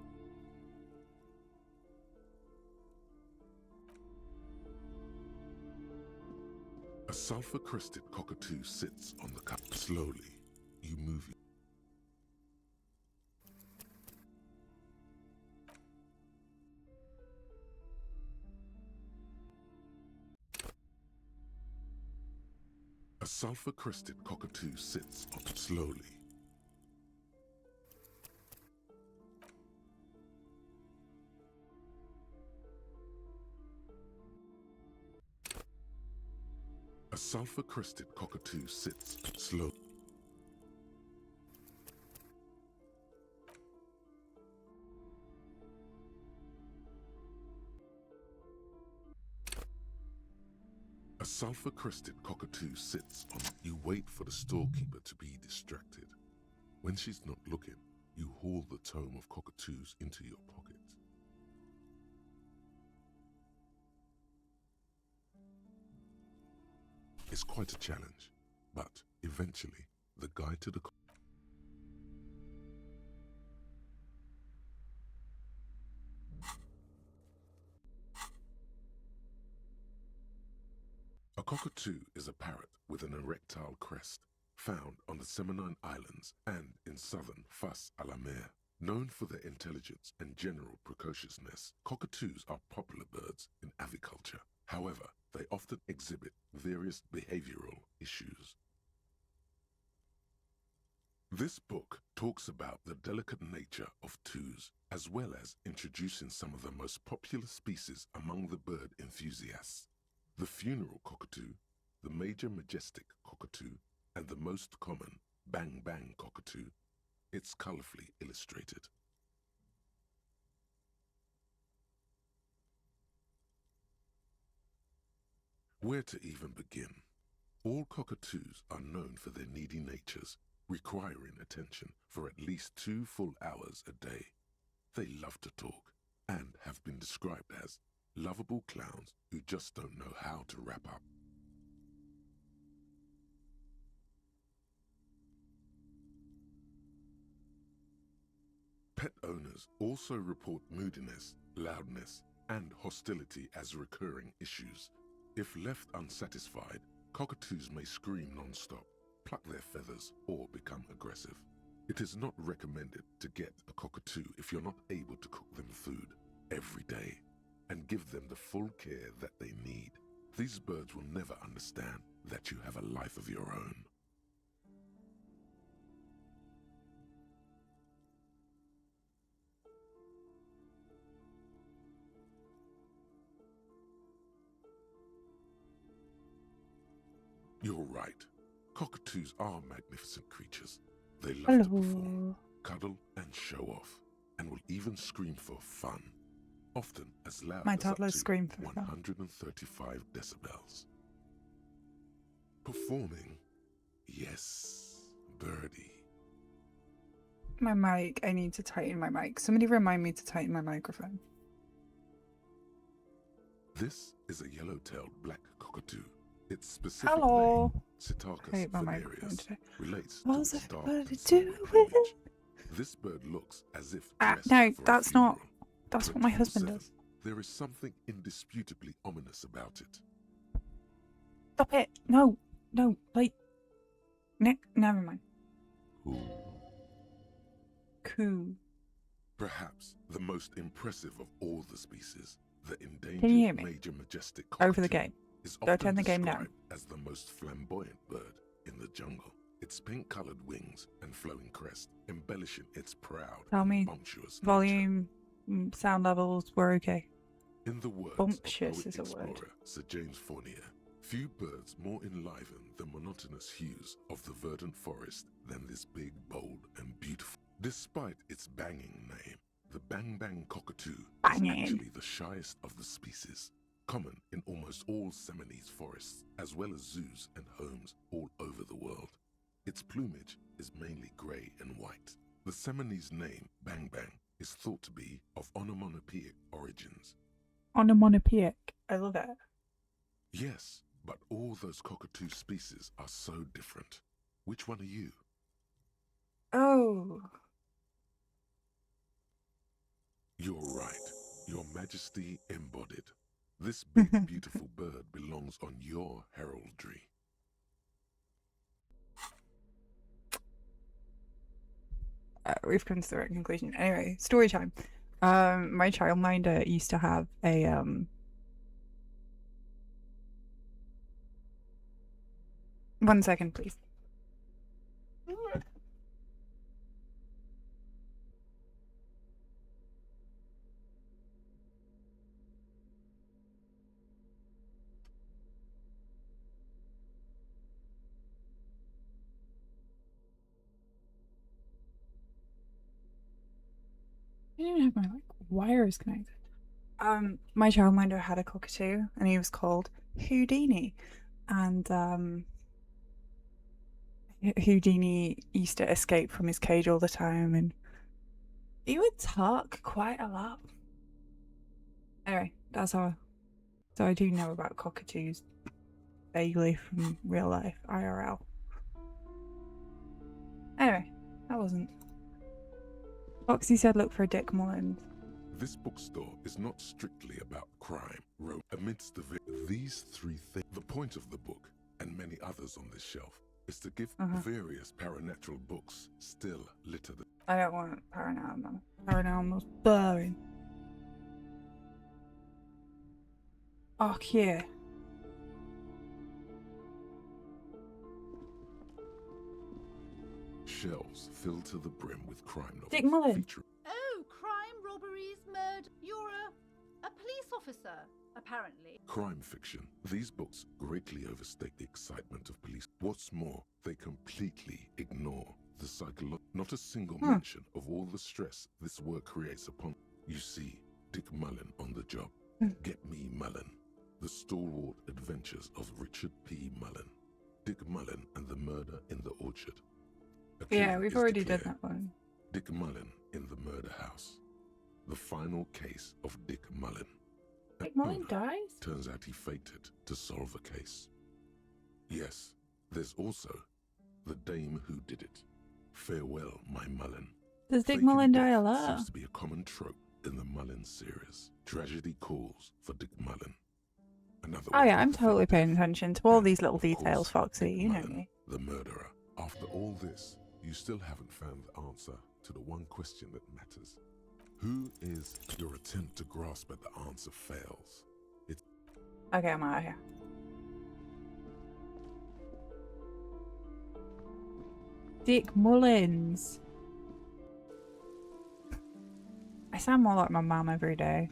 A sulfur-crested cockatoo sits on the cup. Slowly, you move it. A sulfur-crested cockatoo sits on slowly. A sulfur-crested cockatoo sits slowly. A sulfur-crested cockatoo sits on... You wait for the storekeeper to be distracted. When she's not looking, you haul the tome of cockatoos into your pocket. It's quite a challenge, but eventually, the guide to the... A cockatoo is a parrot with an erectile crest, found on the Seminole Islands and in southern Fas a la Mer. Known for their intelligence and general precociousness, cockatoos are popular birds in aviculture. However, they often exhibit various behavioral issues. This book talks about the delicate nature of toos, as well as introducing some of the most popular species among the bird enthusiasts. The funeral cockatoo, the major majestic cockatoo, and the most common bang bang cockatoo. It's colorfully illustrated. Where to even begin? All cockatoos are known for their needy natures, requiring attention for at least 2 full hours a day. They love to talk and have been described as lovable clowns who just don't know how to wrap up. Pet owners also report moodiness, loudness, and hostility as recurring issues. If left unsatisfied, cockatoos may scream non-stop, pluck their feathers, or become aggressive. It is not recommended to get a cockatoo if you're not able to cook them food every day and give them the full care that they need. These birds will never understand that you have a life of your own. You're right. Cockatoos are magnificent creatures. They love to perform, cuddle and show off, and will even scream for fun, often as loud My as up toddlers to scream for fun. 135 decibels. Performing? Yes, birdie. My mic. I need to tighten my mic. Somebody remind me to tighten my microphone. This is a yellow-tailed black cockatoo. Its specific Hello. name, Psittacus Hate my microphone venereus, today. relates to What's its dark everybody and silvery doing? plumage. This bird looks as if dressed No, for a that's not. funeral. That's what my husband 24/7. does. There is something indisputably ominous about it. Stop it. No. No. Like. Nick. Never mind. Cool. Perhaps the most impressive of all the species, the Can you endangered hear me? major majestic Over the cockatoo game. is Go often turn the game described down. as the most flamboyant bird in the jungle. Its pink-colored wings and flowing crest embellishing its proud Tell and me. bumptious nature. Volume. Sound levels were okay. In the words Bumptious of is poet a word. explorer Sir James Fournier, few birds more enliven the monotonous hues of the verdant forest than this big, bold, and beautiful. Despite its banging name, the bang-bang cockatoo Banging. is actually the shyest of the species, common in almost all Seminoles forests, as well as zoos and homes all over the world. Its plumage is mainly grey and white. The Seminoles name, bang-bang, is thought to be of onomatopoeic origins. Onomatopoeic. I love it. Yes, but all those cockatoo species are so different. Which one are you? Oh. You're right. Your Majesty embodied. This big, beautiful bird belongs on your heraldry. We've come to the right conclusion. Anyway, story time. My childminder used to have a One second, please. I didn't even have my wires connected. My childminder had a cockatoo, and he was called Houdini, and Houdini used to escape from his cage all the time, and he would talk quite a lot. Anyway, that's all. So I do know about cockatoos vaguely from real life, IRL. Anyway, that wasn't. Foxy said look for Dick Mullins. This bookstore is not strictly about crime. Amidst these three things, the point of the book, and many others on this shelf, is to give various paranatural books still litter the... I don't want paranormal. Paranormal's boring. Oh, yeah. Shelves filled to the brim with crime novels. Dick Mullin. featuring Oh, crime, robberies, murder. You're a police officer, apparently. crime fiction. These books greatly overstate the excitement of police. What's more, they completely ignore the psychological. Not a single mention of all the stress this work creates upon. You see, Dick Mullin on the job. Get me Mullin. The stalwart adventures of Richard P. Mullin. Dick Mullin and the murder in the orchard. A Yeah, killer we've is already done declared. that one. Dick Mullin in the murder house. The final case of Dick Mullin. Dick Mullin dies? Turns out he faked it to solve a case. Yes, there's also The Dame Who Did It. Farewell, my Mullin. Does Dick Faking Mullen die a death lot? seems to be a common trope in the Mullen series. Tragedy calls for Dick Mullen. Another Oh way yeah, to I'm fake totally death. paying attention to all And, these little of details, course, Foxy. Dick You know Mullen, me. the murderer. After all this, you still haven't found the answer to the one question that matters. Who is your attempt to grasp at the answer fails? It's Okay, I'm out of here. Dick Mullins. I sound more like my mum every day.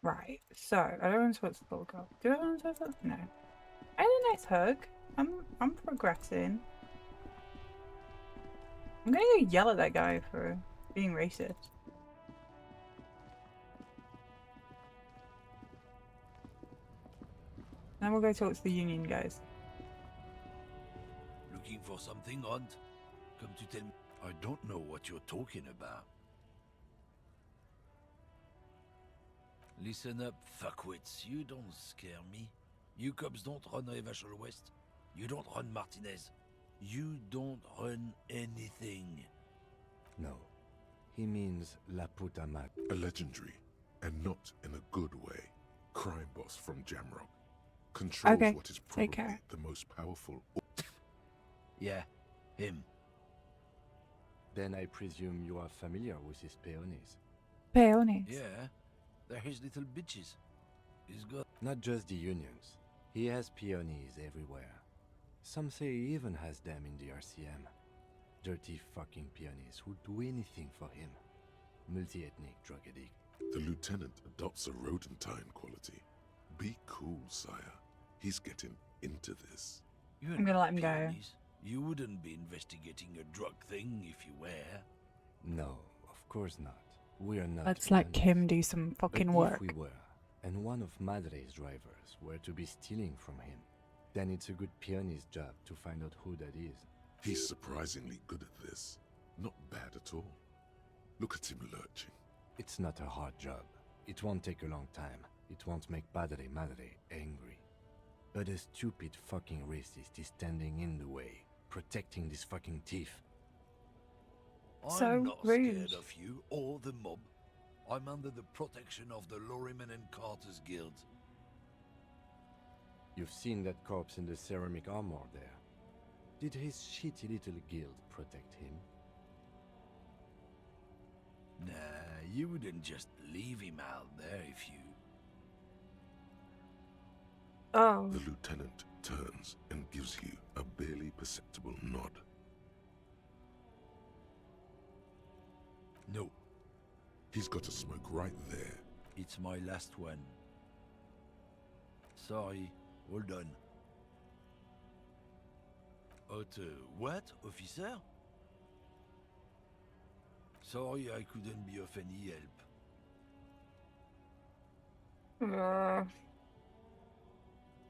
Right, so I don't want to switch the book up. Do I want to switch it? No. I had a nice hug. I'm progressing. I'm gonna go yell at that guy for being racist. Then we'll go talk to the union guys. Looking for something, Hunt? Come to tell me. I don't know what you're talking about. Listen up, fuckwits. You don't scare me. You cops don't run Revachol West. You don't run Martinez. You don't run anything. No. He means La Puta Madre. a legendary, and not in a good way, crime boss from Jamrock. Controls Okay, what is take probably care. the most powerful. Yeah, him. Then I presume you are familiar with his peonies. Peonies. Yeah, they're his little bitches. He's got... Not just the unions. He has peonies everywhere. Some say he even has them in the RCM. Dirty fucking peonies who'd do anything for him. Multi-ethnic drug addict. The lieutenant adopts a rodentine quality. Be cool, sire. He's getting into this. You're I'm gonna not let him go. peonies. You wouldn't be investigating a drug thing if you were. No, of course not. We are not. Let's let peonies. Kim do some fucking But work. if we were, and one of Madre's drivers were to be stealing from him, then it's a good peony's job to find out who that is. He's surprisingly good at this. Not bad at all. Look at him lurching. It's not a hard job. It won't take a long time. It won't make Madre angry. But a stupid fucking racist is standing in the way, protecting this fucking thief. So I'm not rude. scared of you or the mob. I'm under the protection of the Lorryman and Carter's Guild. You've seen that corpse in the ceramic armor there. Did his shitty little guild protect him? Nah, you wouldn't just leave him out there if you... Oh. The lieutenant turns and gives you a barely perceptible nod. No, He's got a smoke right there. it's my last one. Sorry, all done. What, officer? Sorry I couldn't be of any help.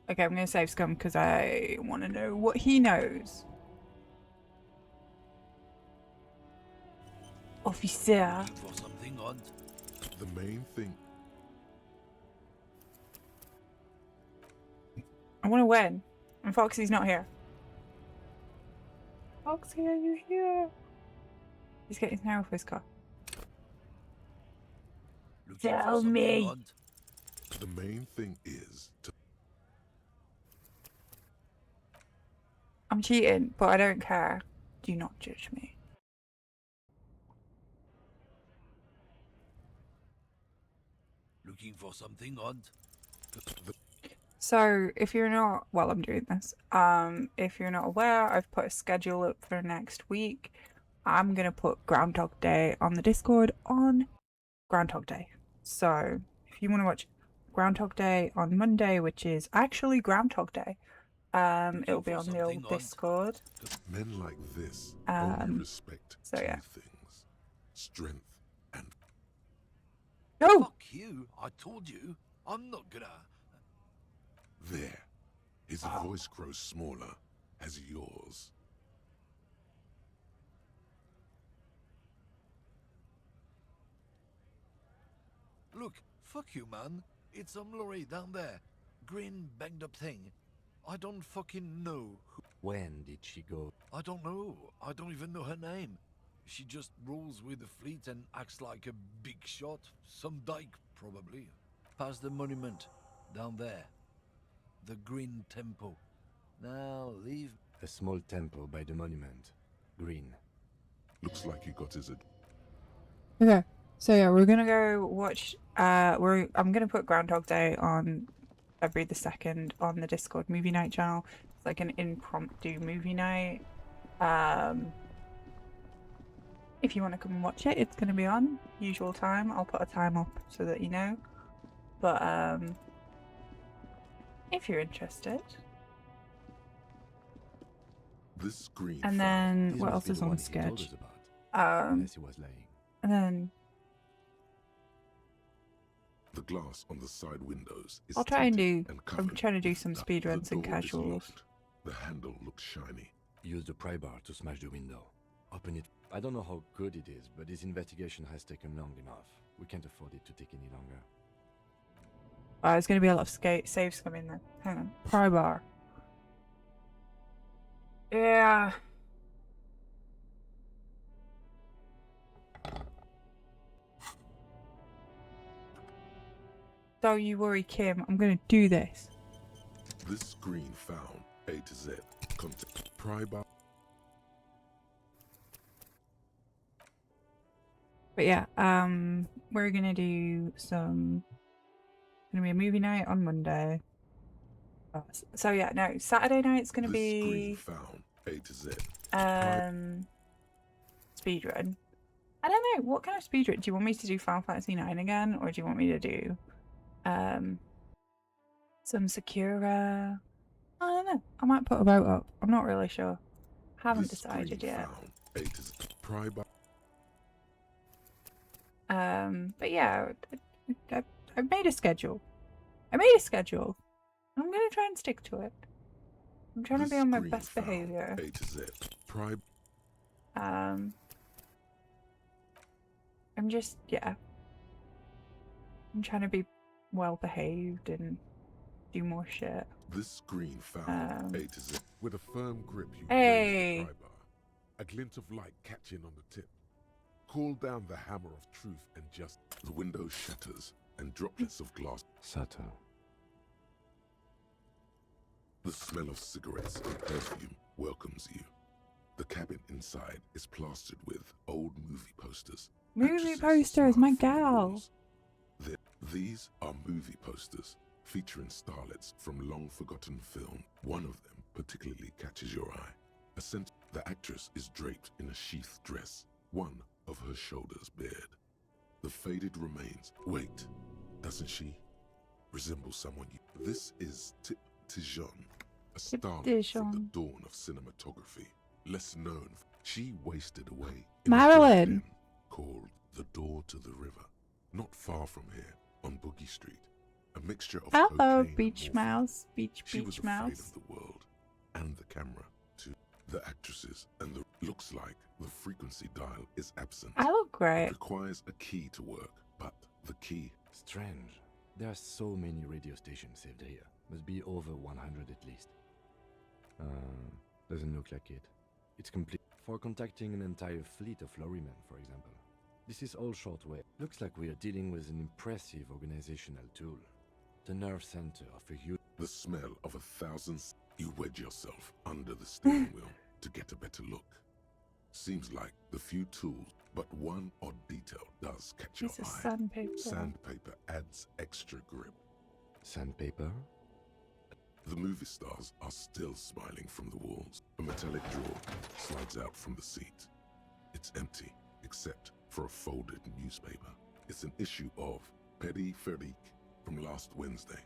Okay, I'm gonna save Scum because I want to know what he knows. Officer. Looking for something, Hunt? The main thing. I want to win. And Foxy's not here. Foxy, are you here? He's getting his hair off his car. Looking for Tell something, me. Hunt? The main thing is to I'm cheating, but I don't care. Do not judge me. Looking for something, Hunt? So, if you're not, while I'm doing this, if you're not aware, I've put a schedule up for next week. I'm gonna put Groundhog Day on the Discord on Groundhog Day. So, if you want to watch Groundhog Day on Monday, which is actually Groundhog Day, it'll be for on the old something on- Discord. men like this Um, only respect so two yeah. things: strength and No! Fuck you, I told you. I'm not gonna... there. His voice grows smaller as yours. Look, fuck you, man. It's some lorry down there. Green, banged up thing. I don't fucking know who... When did she go? I don't know. I don't even know her name. She just rolls with the fleet and acts like a big shot. Some dyke, probably. Past the monument. Down there. The Green Temple. Now, leave. A small temple by the monument. Green. Looks like he got his Okay. So yeah, we're gonna go watch. I'm gonna put Groundhog Day on February the 2nd on the Discord movie night channel. It's like an impromptu movie night. If you want to come and watch it, it's gonna be on usual time. I'll put a time up so that you know. But if you're interested. This green. And then This what must else be is the on one he told sketch? us about. Unless he was lying. And then The glass on the side windows is I'll try and do. tinted and I'm covered trying to do with some dust. speedruns The and door is casuals. locked. The handle looks shiny. Use the pry bar to smash the window. Open it. I don't know how good it is, but this investigation has taken long enough. We can't afford it to take any longer. There's going to be a lot of saves coming then. Hang on. Pry bar. Yeah. Don't you worry, Kim. I'm going to do this. This screen found A to Z. Contact pry bar. But yeah, we're going to do some... Going to be a movie night on Monday. So yeah, no, Saturday night's going to This screen be... found A to Z. Speedrun. I don't know, what kind of speedrun? Do you want me to do Final Fantasy 9 again? Or do you want me to do some Sakura? I don't know. I might put a vote up. I'm not really sure. Haven't This decided screen yet. found A to Z. Pry bar. But yeah, I've made a schedule. I'm gonna try and stick to it. I'm trying to This be on my screen best found behavior. A to Z. Pry. I'm just, yeah. I'm trying to be well behaved and do more shit. This screen found A to Z. With a firm grip, you Hey. raise the pry bar. A glint of light catching on the tip. Call down the hammer of truth and just... The window shatters and droplets of glass. Sato. The smell of cigarettes and perfume welcomes you. The cabin inside is plastered with old movie posters. Movie Actresses posters, smile my from the gal. walls. These are movie posters featuring starlets from long-forgotten film. One of them particularly catches your eye. The actress is draped in a sheath dress, one of her shoulders bared. The faded remains. Wait, doesn't she resemble someone you... This is Tip Tijon, a starlet from the dawn of cinematography. Less known, she wasted away in a Marilyn. den called The Door to the River, not far from here on Boogie Street. A mixture of Hello, cocaine and beach morphine. mouse. She was Beach afraid mouse. of the world and the camera too. The actresses and the... Looks like the frequency dial is absent. I look great. It requires a key to work, but the key... Strange. There are so many radio stations saved here. Must be over 100 at least. Doesn't look like it. It's complete. For contacting an entire fleet of lorrymen, for example. This is all shortwave. Looks like we are dealing with an impressive organizational tool. The nerve center of a huge... The smell of 1,000... You wedge yourself under the steering wheel to get a better look. Seems like the few tools, but one odd detail does catch your Piece of eye. sandpaper. Sandpaper adds extra grip. Sandpaper? The movie stars are still smiling from the walls. A metallic drawer slides out from the seat. It's empty, except for a folded newspaper. It's an issue of Périphérique from last Wednesday.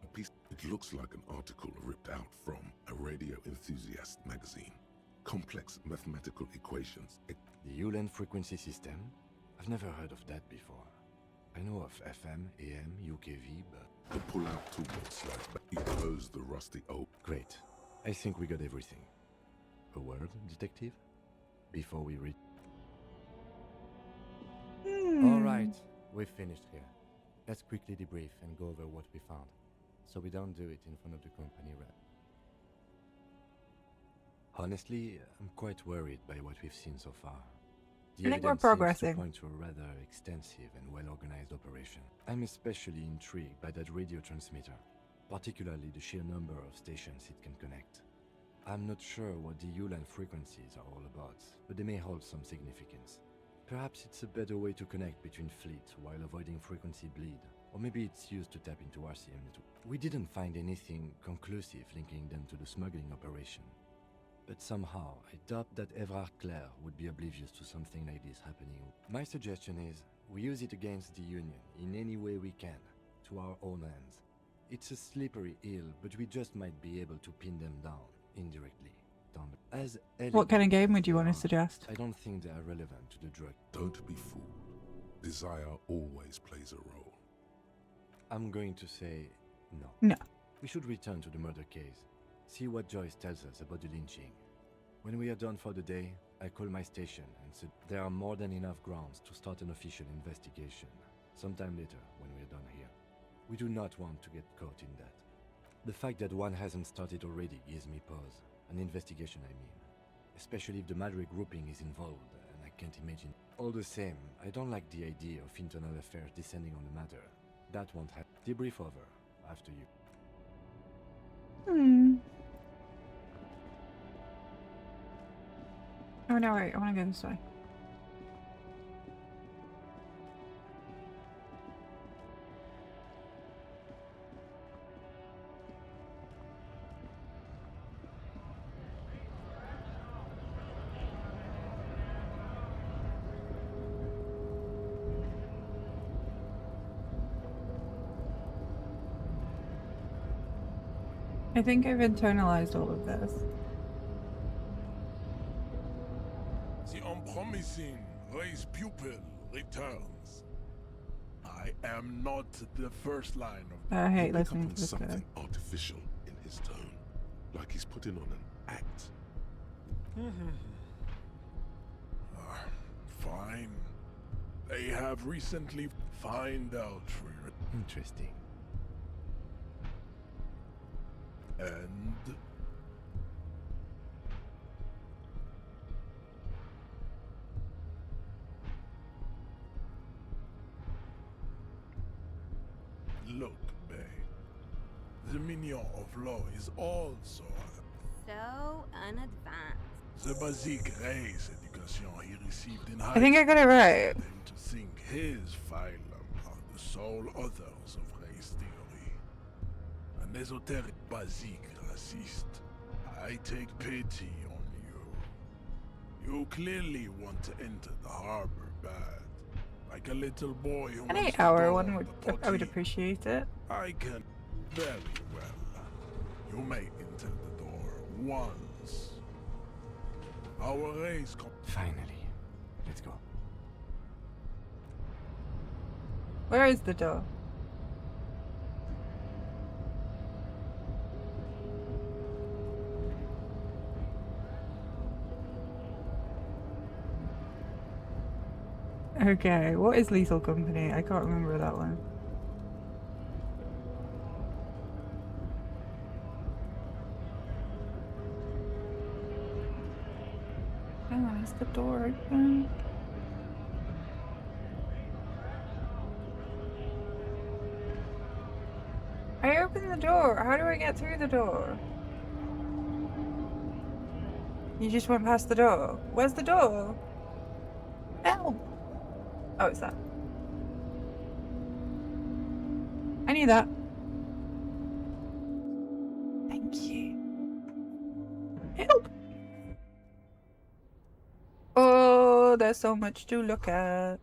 A piece. It looks like an article ripped out from a radio enthusiast magazine. Complex mathematical equations. The Uland frequency system? I've never heard of that before. I know of FM, AM, UKV, but... The pull-out toolbox slides back. You close the rusty oak. Great. I think we got everything. A word, detective? Before we read... All right, we've finished here. Let's quickly debrief and go over what we found, so we don't do it in front of the company rep. Honestly, I'm quite worried by what we've seen so far. The I think we're evidence seems to progressing. point to a rather extensive and well-organized operation. I'm especially intrigued by that radio transmitter, particularly the sheer number of stations it can connect. I'm not sure what the ULAN frequencies are all about, but they may hold some significance. Perhaps it's a better way to connect between fleets while avoiding frequency bleed, or maybe it's used to tap into RCM network. We didn't find anything conclusive linking them to the smuggling operation. But somehow, I doubt that Evrard Clare would be oblivious to something like this happening. My suggestion is, we use it against the Union in any way we can, to our own ends. It's a slippery hill, but we just might be able to pin them down, indirectly. As What kind of elegant game as would you they want to are, suggest? I don't think they are relevant to the drug. Don't be fooled. Desire always plays a role. I'm going to say no. No. We should return to the murder case. See what Joyce tells us about the lynching. When we are done for the day, I call my station and said there are more than enough grounds to start an official investigation. Sometime later, when we are done here. We do not want to get caught in that. The fact that one hasn't started already gives me pause. An investigation, I mean. Especially if the Madre grouping is involved, and I can't imagine. All the same, I don't like the idea of internal affairs descending on the matter. That won't happen. Debrief over, after you. Oh no, wait, I want to go this way. I think I've internalized all of this. The unpromising race pupil returns. I am not the first line of... I hate You pick up listening on to this guy. something artificial in his tone, like he's putting on an act. Fine. They have recently find out. Interesting. And look, babe. The minion of law is also So unadvanced. the basic race education he received in high I think I got it right. led him to think his phylum are the sole authors of race theory. An esoteric basic racist. I take pity on you. You clearly want to enter the harbor bad. Like a little boy who An wants 8-hour to one go would, on the I would potty. appreciate it. I can very well. You may enter the door once. Our race Finally. Let's go. Where is the door? Okay, what is Lethal Company? I can't remember that one. Oh, is the door open? I opened the door. How do I get through the door? You just went past the door. Where's the door? Help! Oh, it's that. I knew that. Thank you. Help! Oh, there's so much to look at.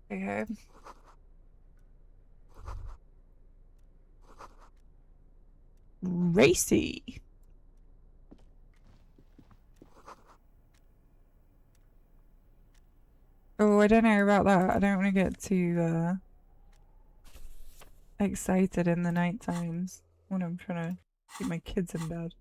Okay. Racy. Oh, I don't know about that. I don't want to get too excited in the night times when I'm trying to keep my kids in bed.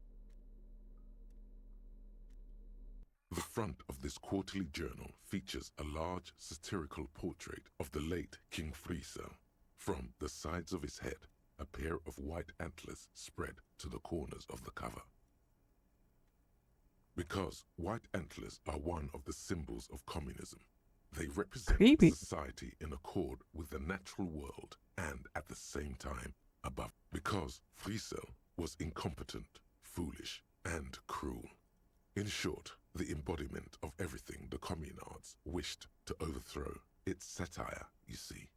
The front of this quarterly journal features a large satirical portrait of the late King Friesel. From the sides of his head, a pair of white antlers spread to the corners of the cover. Because white antlers are one of the symbols of communism, they represent Creepy. society in accord with the natural world and at the same time above. Because Friesel was incompetent, foolish, and cruel. In short, the embodiment of everything the communards wished to overthrow. It's satire, you see.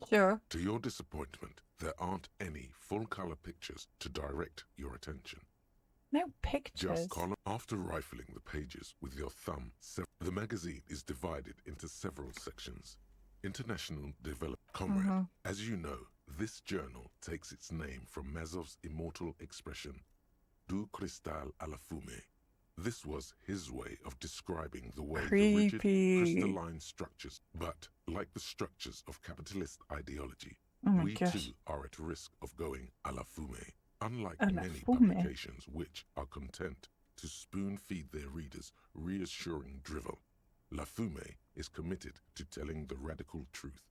Sure. To your disappointment, there aren't any full-color pictures to direct your attention. No pictures. Just column. After rifling the pages with your thumb, the magazine is divided into several sections. International Development. Comrade, as you know, this journal takes its name from Mazov's immortal expression, du cristal à la fumée. This was his way of describing the way the rigid, crystalline structures, but like the structures of capitalist ideology, we too are at risk of going à la fumée. Unlike many publications which are content to spoon-feed their readers reassuring drivel, La Fumée is committed to telling the radical truth,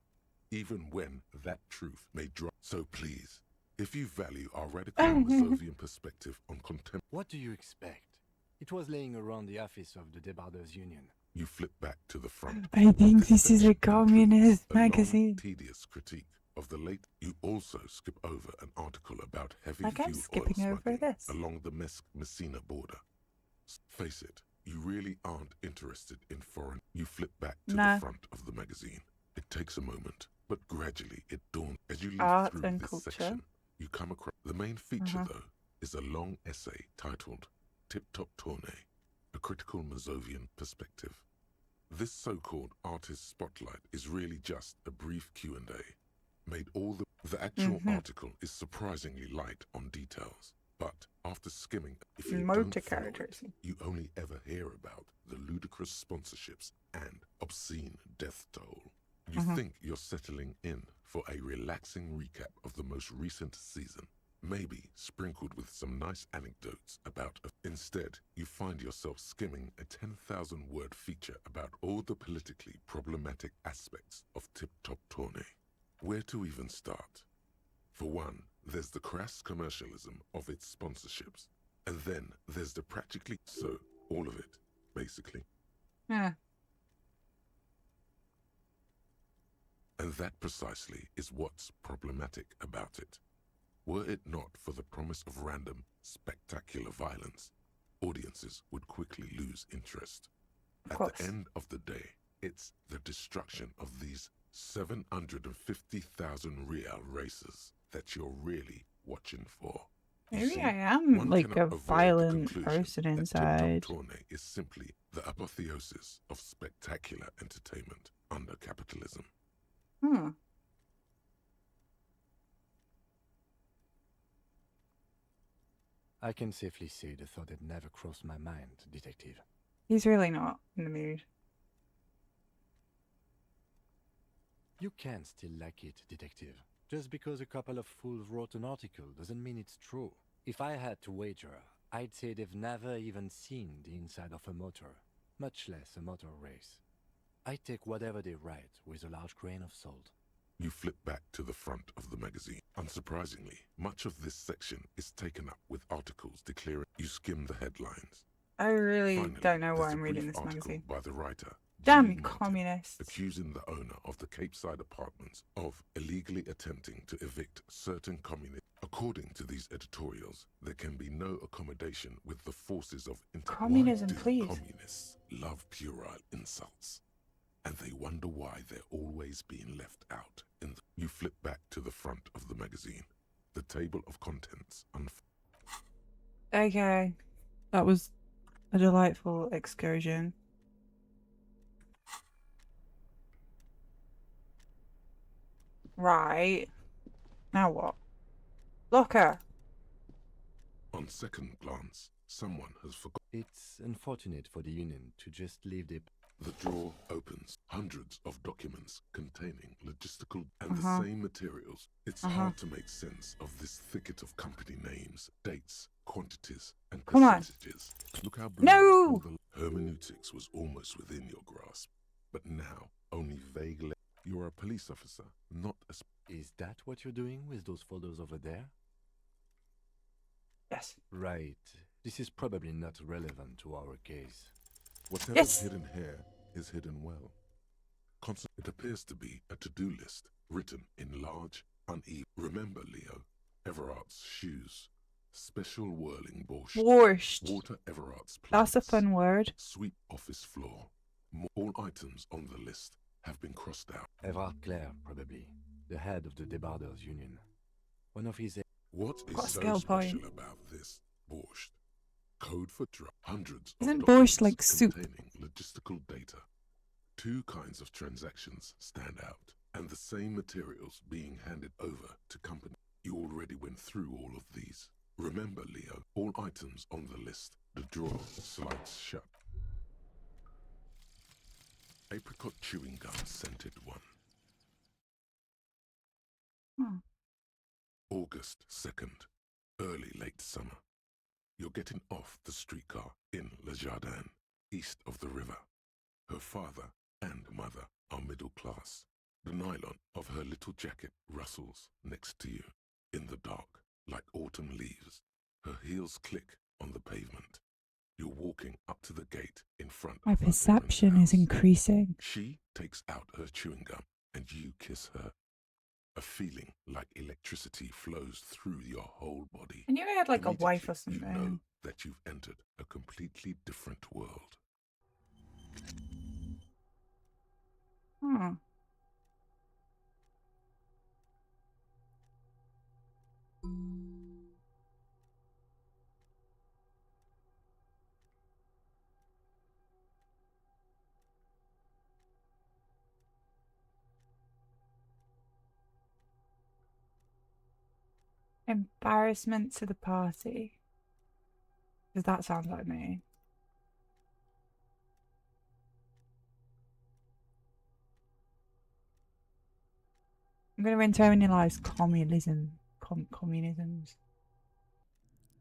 even when that truth may drop. So please, if you value our radical Mazovian perspective on contempt... What do you expect? It was laying around the office of the Debarders Union. You flip back to the front. I think this is a communist magazine. Tedious critique of the late. You also skip over an article about heavy Like I'm fuel skipping oil over smuggling this. along the Messina border. Face it, you really aren't interested in foreign. You flip back to the front of the magazine. It takes a moment, but gradually it dawns as you leaf through this section. You come across the main feature, though, is a long essay titled "Tip Top Tournée: A Critical Mazovian Perspective." This so-called artist spotlight is really just a brief Q&A. Made all the actual article is surprisingly light on details, but after skimming, if you don't follow it, you only ever hear about the ludicrous sponsorships and obscene death toll. You think you're settling in for a relaxing recap of the most recent season, maybe sprinkled with some nice anecdotes about Instead, you find yourself skimming a 10,000-word feature about all the politically problematic aspects of Tip Top Tournée. Where to even start? For one, there's the crass commercialism of its sponsorships, and then there's the all of it, basically. Yeah. And that precisely is what's problematic about it. Were it not for the promise of random, spectacular violence, audiences would quickly lose interest. At the end of the day, it's the destruction of these 750,000 real races that you're really watching for. Maybe I am like a violent person inside. Tip Top Tournée is simply the apotheosis of spectacular entertainment under capitalism. I can safely say the thought had never crossed my mind, Detective. He's really not in the mood. You can still like it, Detective. Just because a couple of fools wrote an article doesn't mean it's true. If I had to wager, I'd say they've never even seen the inside of a motor, much less a motor race. I take whatever they write with a large grain of salt. You flip back to the front of the magazine. Unsurprisingly, much of this section is taken up with articles declaring. You skim the headlines. I really Finally, don't know why there's a I'm reading brief this article magazine. by the writer, Damn Julie Martin, communists. accusing the owner of the Cape Side apartments of illegally attempting to evict certain communists. According to these editorials, there can be no accommodation with the forces of Communism, Why do please. communists love puerile insults? And they wonder why they're always being left out. You flip back to the front of the magazine. The table of contents Okay. That was a delightful excursion. Right. Now what? Locker! On second glance, someone has forgotten. It's unfortunate for the Union to just leave the drawer opens. Hundreds of documents containing logistical and the same materials. It's hard to make sense of this thicket of company names, dates, quantities and Come on. percentages. Look how No! all the hermeneutics was almost within your grasp, but now only vaguely. You're a police officer, not a. Is that what you're doing with those photos over there? Yes. Right. This is probably not relevant to our case. Whatever's hidden here is hidden well. It appears to be a to-do list written in large, uneven. Remember, Leo, Everard's shoes. Special whirling borscht. Borscht. Water Everard's plants. That's a fun word. Sweep office floor. All items on the list have been crossed out. Everard Clare, probably. The head of the Debarders Union. One of his... What is Got a so skill special point. about this borscht? Code for hundreds Isn't of borscht documents like soup? containing logistical data. Two kinds of transactions stand out, and the same materials being handed over to company. You already went through all of these. Remember, Leo, all items on the list, the drawer slides shut. Apricot chewing gum scented one. August 2nd, early late summer. You're getting off the streetcar in Le Jardin, east of the river. Her father and mother are middle class. The nylon of her little jacket rustles next to you in the dark like autumn leaves. Her heels click on the pavement. You're walking up to the gate in front My of her perception parents' is house. increasing. She takes out her chewing gum and you kiss her. A feeling like electricity flows through your whole body. I knew I had like a wife or Immediately, something. You know that you've entered a completely different world. Hmm. Embarrassment to the party. Because that sounds like me. I'm going to internalize communism. Communisms.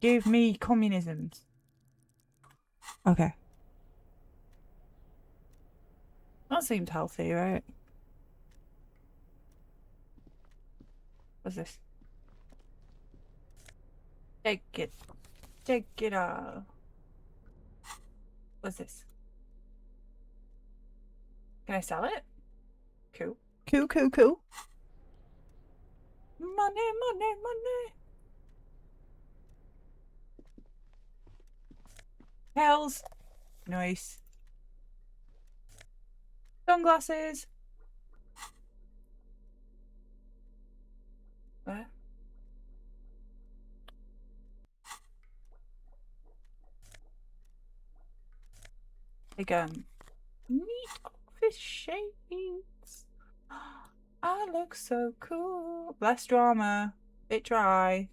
Give me communisms. Okay. That seemed healthy, right? What's this? Take it. Take it all. What's this? Can I sell it? Cool. Cool, cool, cool. Money, money, money. Hells. Nice. Sunglasses. Where? Again. Neat office shades. I look so cool. Less drama. Bit dry.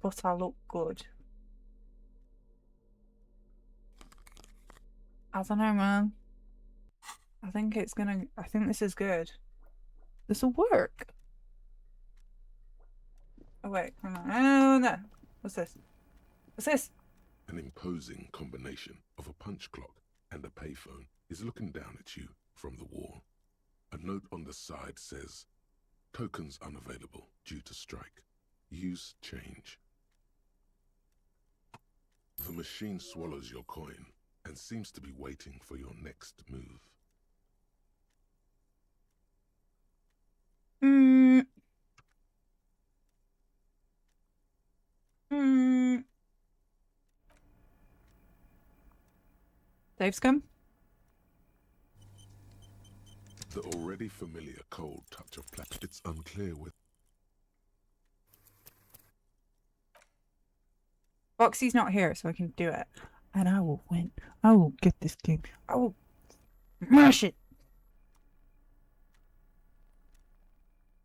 But I look good. I don't know, man. I think this is good. This will work. Oh wait, hang on. Oh no. What's this? What's this? An imposing combination of a punch clock and a payphone is looking down at you from the wall. A note on the side says, tokens unavailable due to strike. Use change. The machine swallows your coin and seems to be waiting for your next move. Save scum? The already familiar cold touch of plastic. It's unclear with. Roxy's not here, so I can do it. And I will win. I will get this game. I will smash it.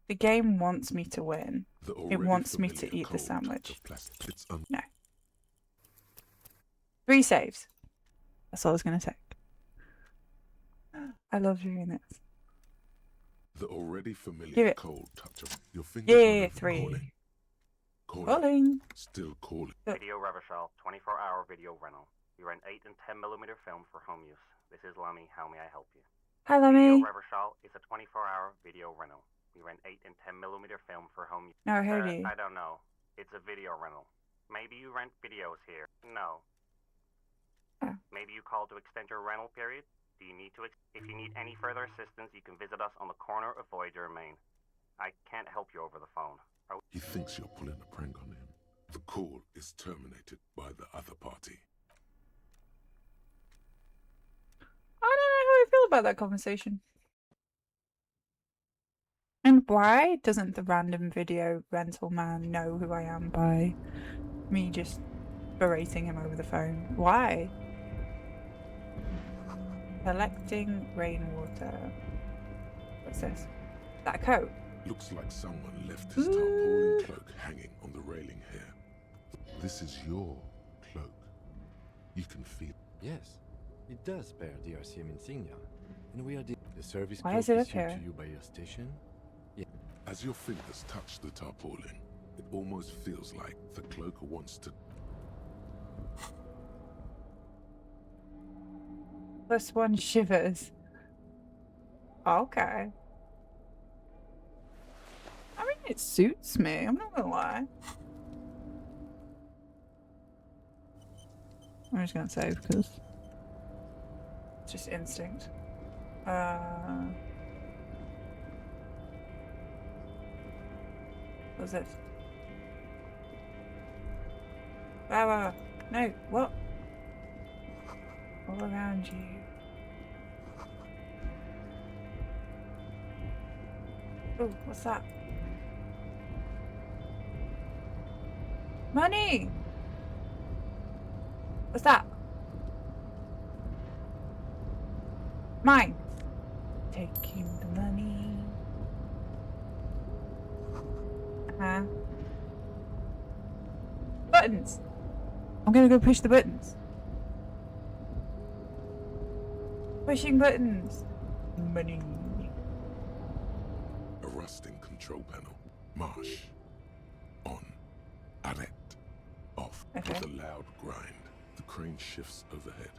The game wants me to win. It wants me to eat the sandwich. No. 3 saves. That's all I was going to say. I love doing this. The already familiar Give it. cold touch of your fingers. Yeah, 3. Calling. Still calling. Video Revachol, 24-hour video rental. We rent 8 and 10mm film for home use. This is Lemmy. How may I help you? Hi, Lemmy. Video Revachol is a 24-hour video rental. We rent 8 and 10mm film for home use. No, I heard you. I don't know. It's a video rental. Maybe you rent videos here. No. Oh. Maybe you call to extend your rental period. Do you need to? If you need any further assistance, you can visit us on the corner of Voyager and Main. I can't help you over the phone. He thinks you're pulling a prank on him. The call is terminated by the other party. I don't know how I feel about that conversation. And why doesn't the random video rental man know who I am by me just berating him over the phone? Why? Collecting rainwater. What's this? Is that a coat? Looks like someone left his tarpaulin cloak hanging on the railing here. This is your cloak. You can feel. Yes, it does bear the RCM insignia. And we are the service Why cloak is it up issued here? to you by your station. Yeah. As your fingers touch the tarpaulin, it almost feels like the cloak wants to. +1 shivers. Okay. I mean, it suits me, I'm not gonna lie. I'm just gonna save because it's just instinct. What's this? No, what? All around you. Oh, what's that? Money! What's that? Mine! Taking the money. Buttons! I'm gonna go push the buttons. Pushing buttons. Money. A rusting control panel. Marsh. On. Arrête. Off. Okay. With a loud grind. The crane shifts overhead,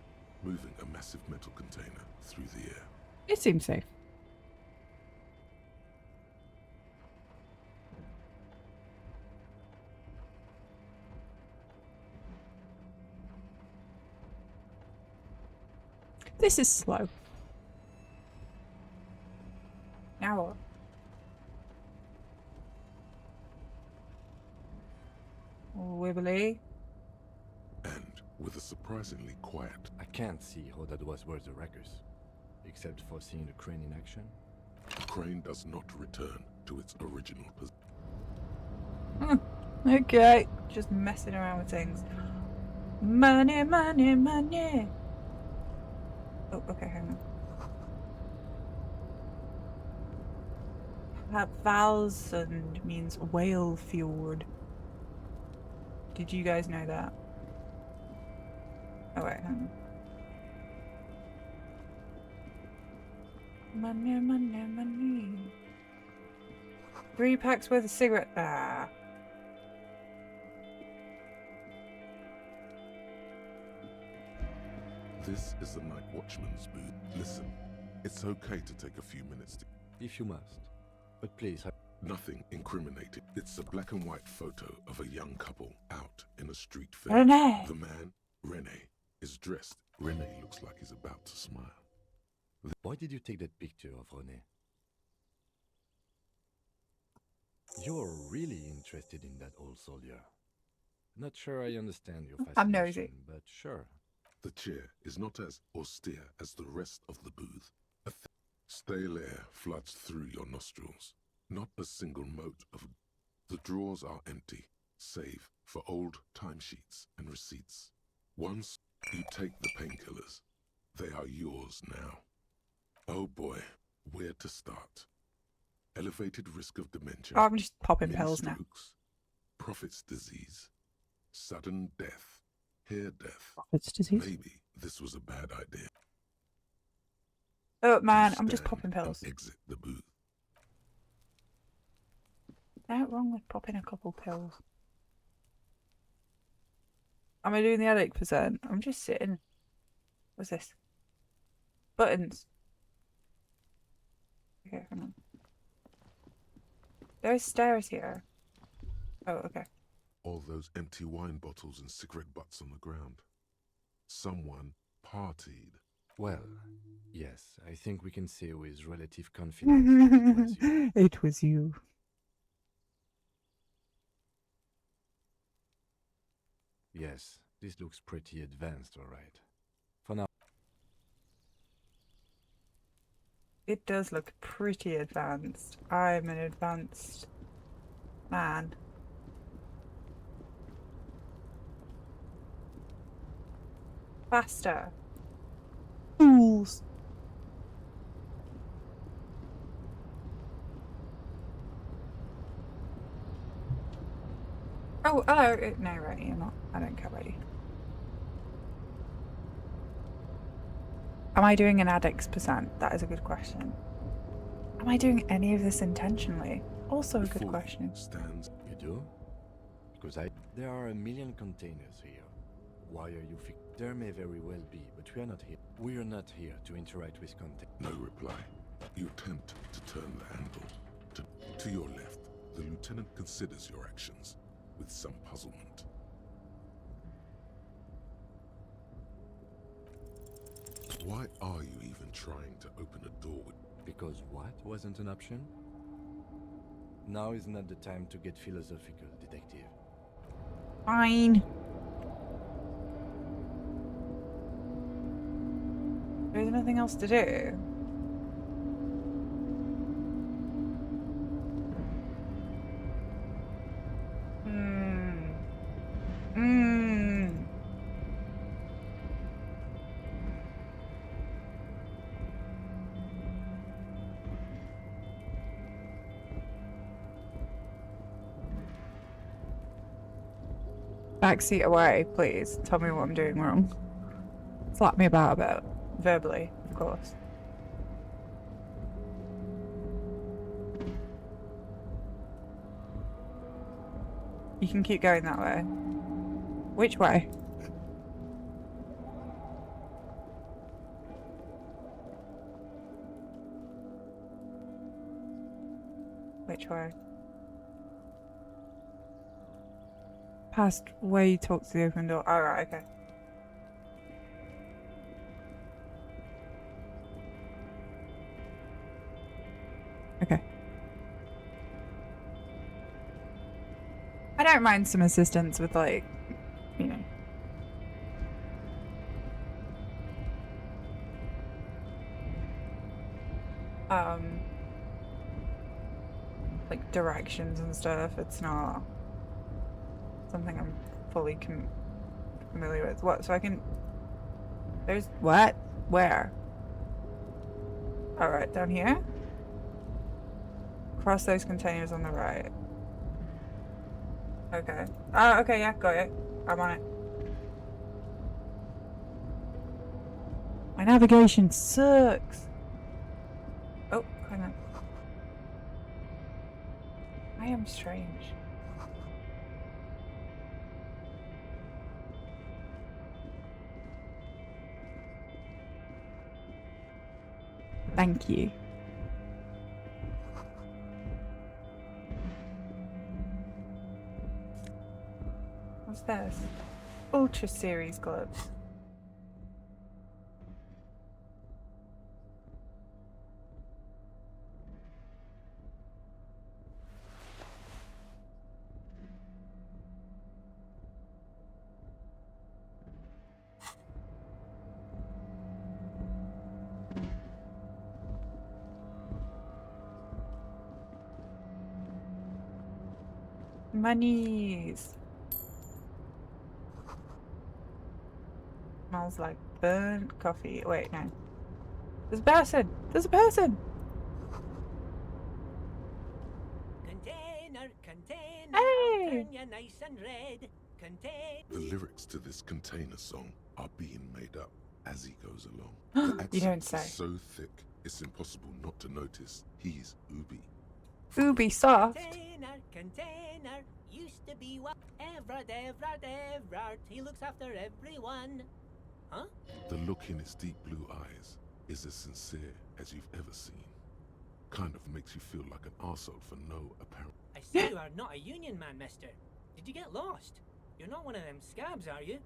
moving a massive metal container through the air. It seems safe. This is slow. Now what? Wibbly. And with a surprisingly quiet. I can't see how that was worth the wreckers, except for seeing the crane in action. The crane does not return to its original position. Okay, just messing around with things. Money, money, money. Oh, okay, hang on. Valsund means whale fjord. Did you guys know that? Oh wait, hang on. Money, money, money. 3 packs worth of cigarette. Ah. This is the night watchman's booth. Listen, it's okay to take a few minutes to. If you must. But please. Nothing incriminating. It's a black and white photo of a young couple out in a street fair. Rene. The man, Rene, is dressed. Rene looks like he's about to smile. Why did you take that picture of Rene? You're really interested in that old soldier. Not sure I understand your fascination, I'm nosy. But sure. The chair is not as austere as the rest of the booth. A stale air floods through your nostrils. Not a single mote of. The drawers are empty, save for old timesheets and receipts. Once you take the painkillers, they are yours now. Oh boy, where to start? Elevated risk of dementia. Oh, I'm just popping mini pills now. strokes, Prophet's disease, sudden death, hair death. Prophet's disease? Maybe this was a bad idea. Oh man, You I'm just stand popping pills. and exit the booth. Nothing wrong with popping a couple pills. Am I doing the addict percent? I'm just sitting. What's this? Buttons. Okay, hang on. There's stairs here. Oh, okay. All those empty wine bottles and cigarette butts on the ground. Someone partied. Well, yes, I think we can say with relative confidence It was you. Yes, this looks pretty advanced, all right. For now. It does look pretty advanced. I'm an advanced man. Faster. Fools. Oh, hello. No, right, you're not. I don't care about you. Am I doing an addict's percent? That is a good question. Am I doing any of this intentionally? Also a good question. Stands. You do? Because there are a million containers here. Why are you there may very well be, but we are not here. We are not here to interact with content. No reply. You attempt to turn the handle. To your left, the lieutenant considers your actions with some puzzlement. Why are you even trying to open a door? Because what wasn't an option? Now is not the time to get philosophical, detective. Fine. There's nothing else to do. Backseat away, please. Tell me what I'm doing wrong. Slap me about a bit. Verbally, of course. You can keep going that way. Which way? Which way? Past where you talk to the open door. Alright, okay. Okay. I don't mind some assistance with, like, you know. Like directions and stuff. It's not something I'm fully familiar with. What? So I can. There's what? Where? Alright, down here? Cross those containers on the right. Okay. Oh, okay, yeah, got it. I'm on it. My navigation sucks. Oh, hang on. I am strange. Thank you. What's this? Ultra Series gloves. Monies. Smells like burnt coffee. Wait, no. There's a person! There's a person! Container, Hey! I'll turn you nice and red. The lyrics to this container song are being made up as he goes along. The You don't accent say. is so thick, it's impossible not to notice he's Ubi. Ubisoft. Container, used to be what ever Evrard. He looks after everyone. Huh? The look in his deep blue eyes is as sincere as you've ever seen. Kind of makes you feel like an arsehole for no apparent... I see you are not a union man, mister. Did you get lost? You're not one of them scabs, are you?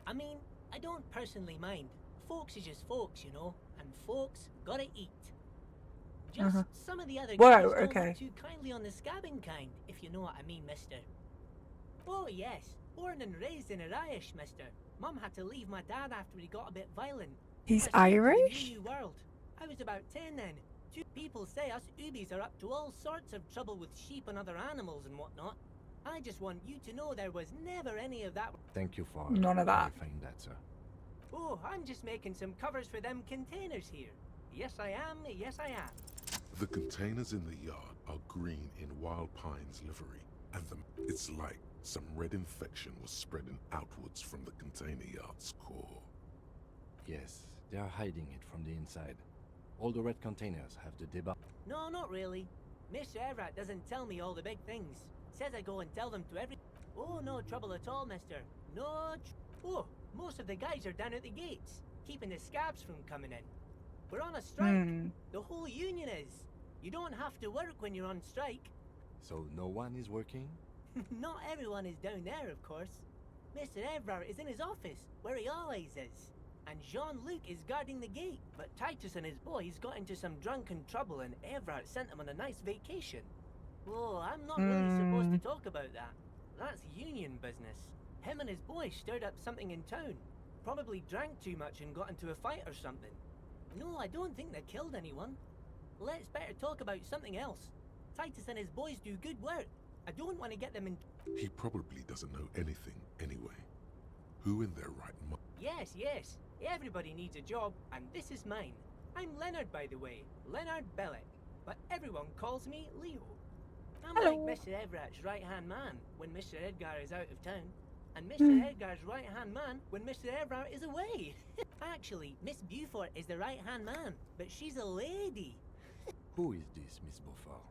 I mean, I don't personally mind. Folks is just folks, you know, and folks gotta eat. Just some of the other Whoa, guys don't okay. look too kindly on the scabbing kind, if you know what I mean, mister. Oh yes, born and raised in Irish, mister. Mum had to leave my dad after he got a bit violent. He's I escaped to the Irish? New world. I was about 10 then. Two people say us Ubies are up to all sorts of trouble with sheep and other animals and whatnot. I just want you to know there was never any of that. Thank you for None of that. clarifying that, sir. Oh, I'm just making some covers for them containers here. Yes, I am. Yes, I am. The containers in the yard are green in Wild Pine's livery, and it's like some red infection was spreading outwards from the container yard's core. Yes, they are hiding it from the inside. All the red containers have the debar. No, not really. Mr. Everett doesn't tell me all the big things. Says I go and tell them to every... Oh, no trouble at all, mister. Oh, most of the guys are down at the gates, keeping the scabs from coming in. We're on a strike. The whole union is. You don't have to work when you're on strike. So no one is working? Not everyone is down there, of course. Mr. Everard is in his office, where he always is. And Jean-Luc is guarding the gate. But Titus and his boys got into some drunken trouble and Everard sent them on a nice vacation. Oh, I'm not really supposed to talk about that. That's union business. Him and his boys stirred up something in town. Probably drank too much and got into a fight or something. No, I don't think they killed anyone. Let's better talk about something else. Titus and his boys do good work. I don't want to get them in... He probably doesn't know anything anyway. Who in their right mind? Yes. Everybody needs a job, and this is mine. I'm Leonard, by the way. Leonard Bellick. But everyone calls me Leo. I'm like Mr. Everett's right-hand man when Mr. Edgar is out of town. And Mr. Edgar's right-hand man when Mr. Everett is away. Actually, Miss Beaufort is the right-hand man, but she's a lady. Who is this, Miss Beaufort?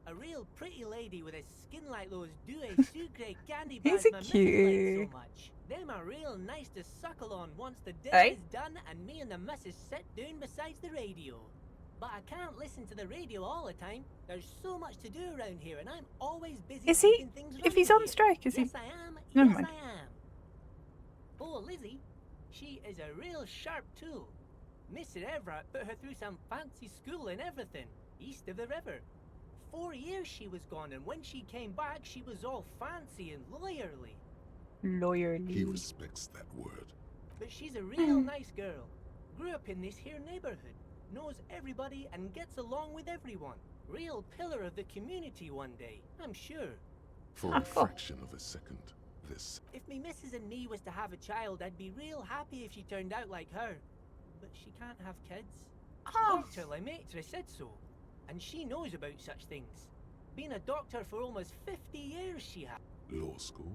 A real pretty lady with a skin like those Douai Sucre candy bars He's my a missus likes cutie. so much. Them are real nice to suckle on once the day is done and me and the missus sit down beside the radio. But I can't listen to the radio all the time. There's so much to do around here and I'm always busy Is he? keeping things If running he's on here. strike, is he? Yes, I am. Never Yes, mind. I am. Oh, Lizzie. She is a real sharp tool. Mr. Everett put her through some fancy school and everything, east of the river. 4 years she was gone, and when she came back, she was all fancy and lawyerly. He respects that word. But she's a real nice girl. Grew up in this here neighborhood, knows everybody and gets along with everyone. Real pillar of the community one day, I'm sure. For a fraction of a second, this... If me missus and me was to have a child, I'd be real happy if she turned out like her. But she can't have kids. Dr. Lemaitre said so. And she knows about such things. Been a doctor for almost 50 years she has. Law school?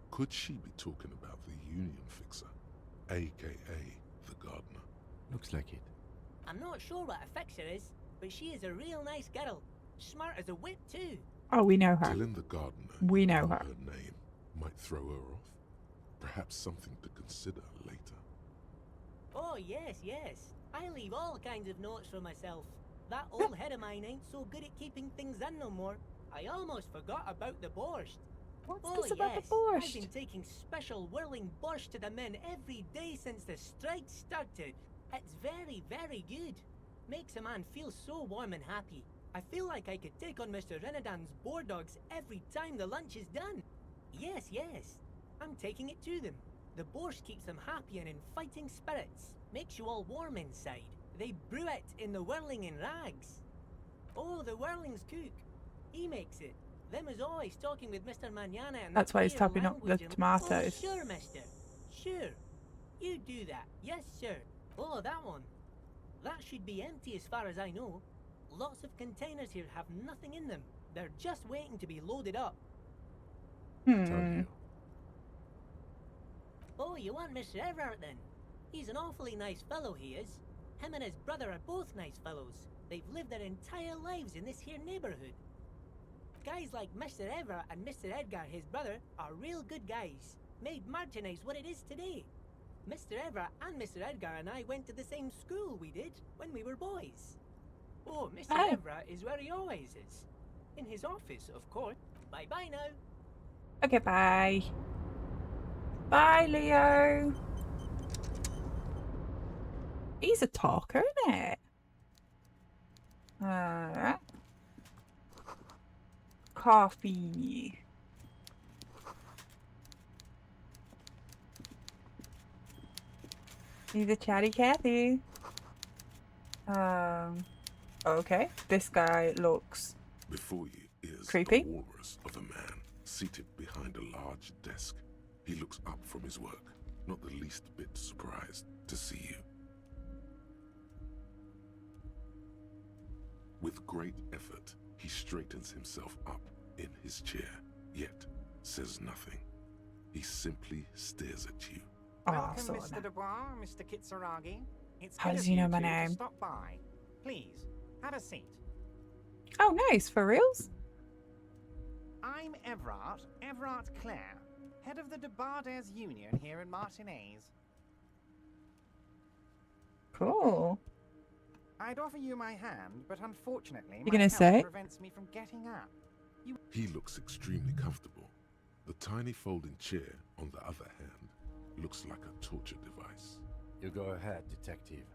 Could she be talking about the union fixer, aka the gardener? Looks like it. I'm not sure what a fixer is, but she is a real nice girl. Smart as a whip too. Oh, we know her. Dylan the gardener. We know Though her. Her name might throw her off. Perhaps something to consider later. Oh yes. I leave all kinds of notes for myself. That old head of mine ain't so good at keeping things in no more. I almost forgot about the borscht. What's this about the I've borscht? been taking special whirling borscht to the men every day since the strike started. It's very, very good. Makes a man feel so warm and happy. I feel like I could take on Mr. Renadan's boar dogs every time the lunch is done. Yes. I'm taking it to them. The borscht keeps them happy and in fighting spirits. Makes you all warm inside. They brew it in the whirling in rags. Oh, the whirling's cook. He makes it. Them is always talking with Mr. Manana and That's the why he's queer topping up the language and- tomatoes. Oh, sure, mister. Sure. You do that. Yes, sir. Oh, that one. That should be empty as far as I know. Lots of containers here have nothing in them. They're just waiting to be loaded up. Oh, you want Mr. Everett then? He's an awfully nice fellow, he is. Him and his brother are both nice fellows. They've lived their entire lives in this here neighborhood. Guys like Mr. Everett and Mr. Edgar, his brother, are real good guys. Made Martinez what it is today. Mr. Everett and Mr. Edgar and I went to the same school we did when we were boys. Oh, Mr. Everett is where he always is. In his office, of course. Bye-bye now. Okay, bye. Bye, Leo. He's a talker, isn't it? Alright. Coffee. He's a chatty Cathy. Okay. This guy looks Before you is creepy. a walrus of a man seated behind a large desk. He looks up from his work, not the least bit surprised to see you. With great effort, he straightens himself up in his chair, yet says nothing. He simply stares at you. Welcome, Mr. Dubois, Mr. Kitsuragi. It's How good does of he know you my two to name? stop by. Please, have a seat. Oh, nice. For reals? I'm Everard Clare, head of the Debarders Union here in Martinez. Cool. I'd offer you my hand, but unfortunately, You my gonna health say? prevents me from getting up. He looks extremely comfortable. The tiny folding chair, on the other hand, looks like a torture device. You go ahead, detective.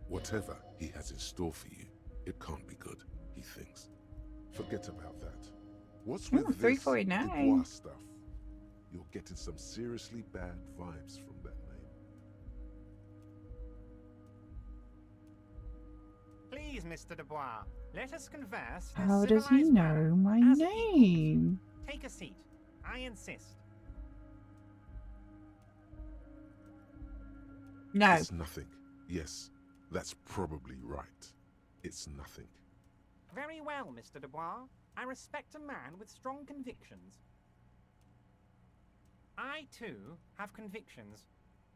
Whatever he has in store for you, it can't be good, he thinks. Forget about that. What's with this $3.49. Dubois stuff? You're getting some seriously bad vibes from that name. Please, Mr. Dubois, let us converse. in a How does he civilized manner, know my as name? Take a seat. I insist. No. It's nothing. Yes, that's probably right. It's nothing. Very well, Mr. Dubois. I respect a man with strong convictions. I, too, have convictions.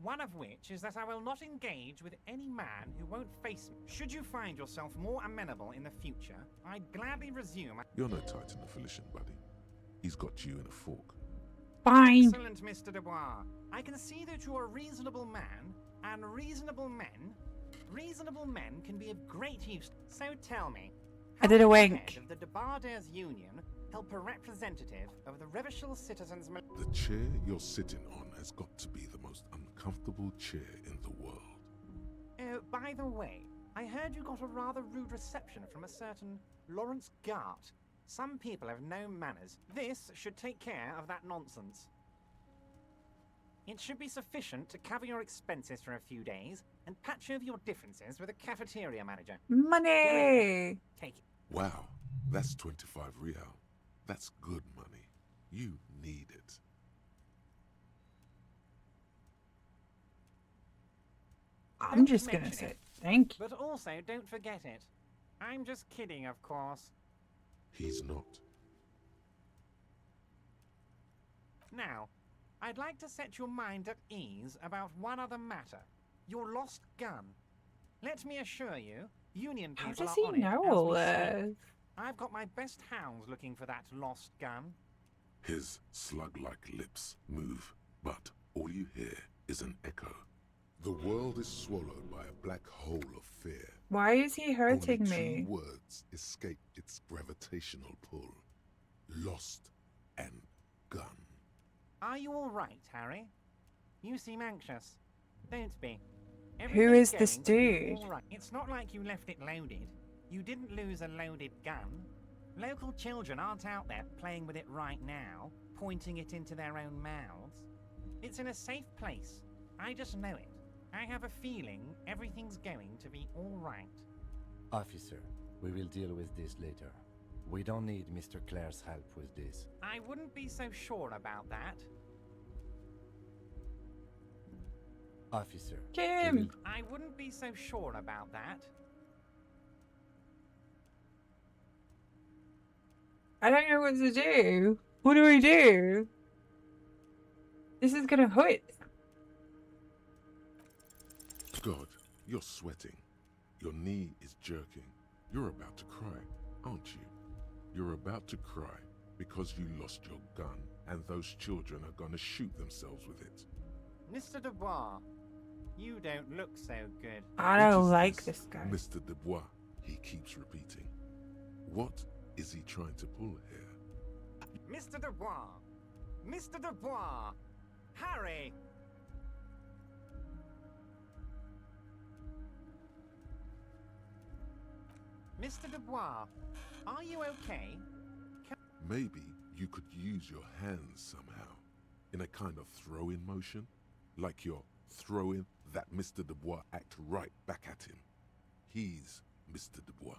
One of which is that I will not engage with any man who won't face me. Should you find yourself more amenable in the future, I'd gladly resume. You're no Titan of Elysium, buddy. He's got you in a fork. Fine. Excellent, Mr. Dubois. I can see that you're a reasonable man, and reasonable men can be of great use. So tell me, I did a how can the wink. head of the Debarders Union help a representative of the Revachol citizens? The chair you're sitting on has got to be the most uncomfortable chair in the world. Oh, by the way, I heard you got a rather rude reception from a certain Lawrence Gart. Some people have no manners. This should take care of that nonsense. It should be sufficient to cover your expenses for a few days and patch over your differences with a cafeteria manager. Money. Take it. Wow, that's 25 real. That's good money. You need it. I'm Don't just gonna mention say it. thank you. But also, don't forget it. I'm just kidding, of course. He's not. Now, I'd like to set your mind at ease about one other matter. Your lost gun. Let me assure you, Union How people does are he on it know as all we this? speak. I've got my best hounds looking for that lost gun. His slug-like lips move, but all you hear is an echo. The world is swallowed by a black hole of fear. Why is he hurting Only me? two words escape its gravitational pull. Lost and gun. Are you all right, Harry? You seem anxious. Don't be. Who is Everything's this going to be dude? all right. It's not like you left it loaded. You didn't lose a loaded gun. Local children aren't out there playing with it right now, pointing it into their own mouths. It's in a safe place. I just know it. I have a feeling everything's going to be all right. Officer, we will deal with this later. We don't need Mr. Clare's help with this. I wouldn't be so sure about that. Officer, Kim! we will... I wouldn't be so sure about that. I don't know what to do. What do I do? This is gonna hurt. God, you're sweating. Your knee is jerking. You're about to cry, aren't you? You're about to cry because you lost your gun and those children are gonna shoot themselves with it. Mr. Dubois, you don't look so good. I What don't is like this guy. Mr. Dubois, he keeps repeating. What is he trying to pull here? Mr. Dubois! Mr. Dubois! Harry! Mr. Dubois, are you okay? Maybe you could use your hands somehow, in a kind of throw-in motion, like you're throwing that Mr. Dubois act right back at him. He's Mr. Dubois.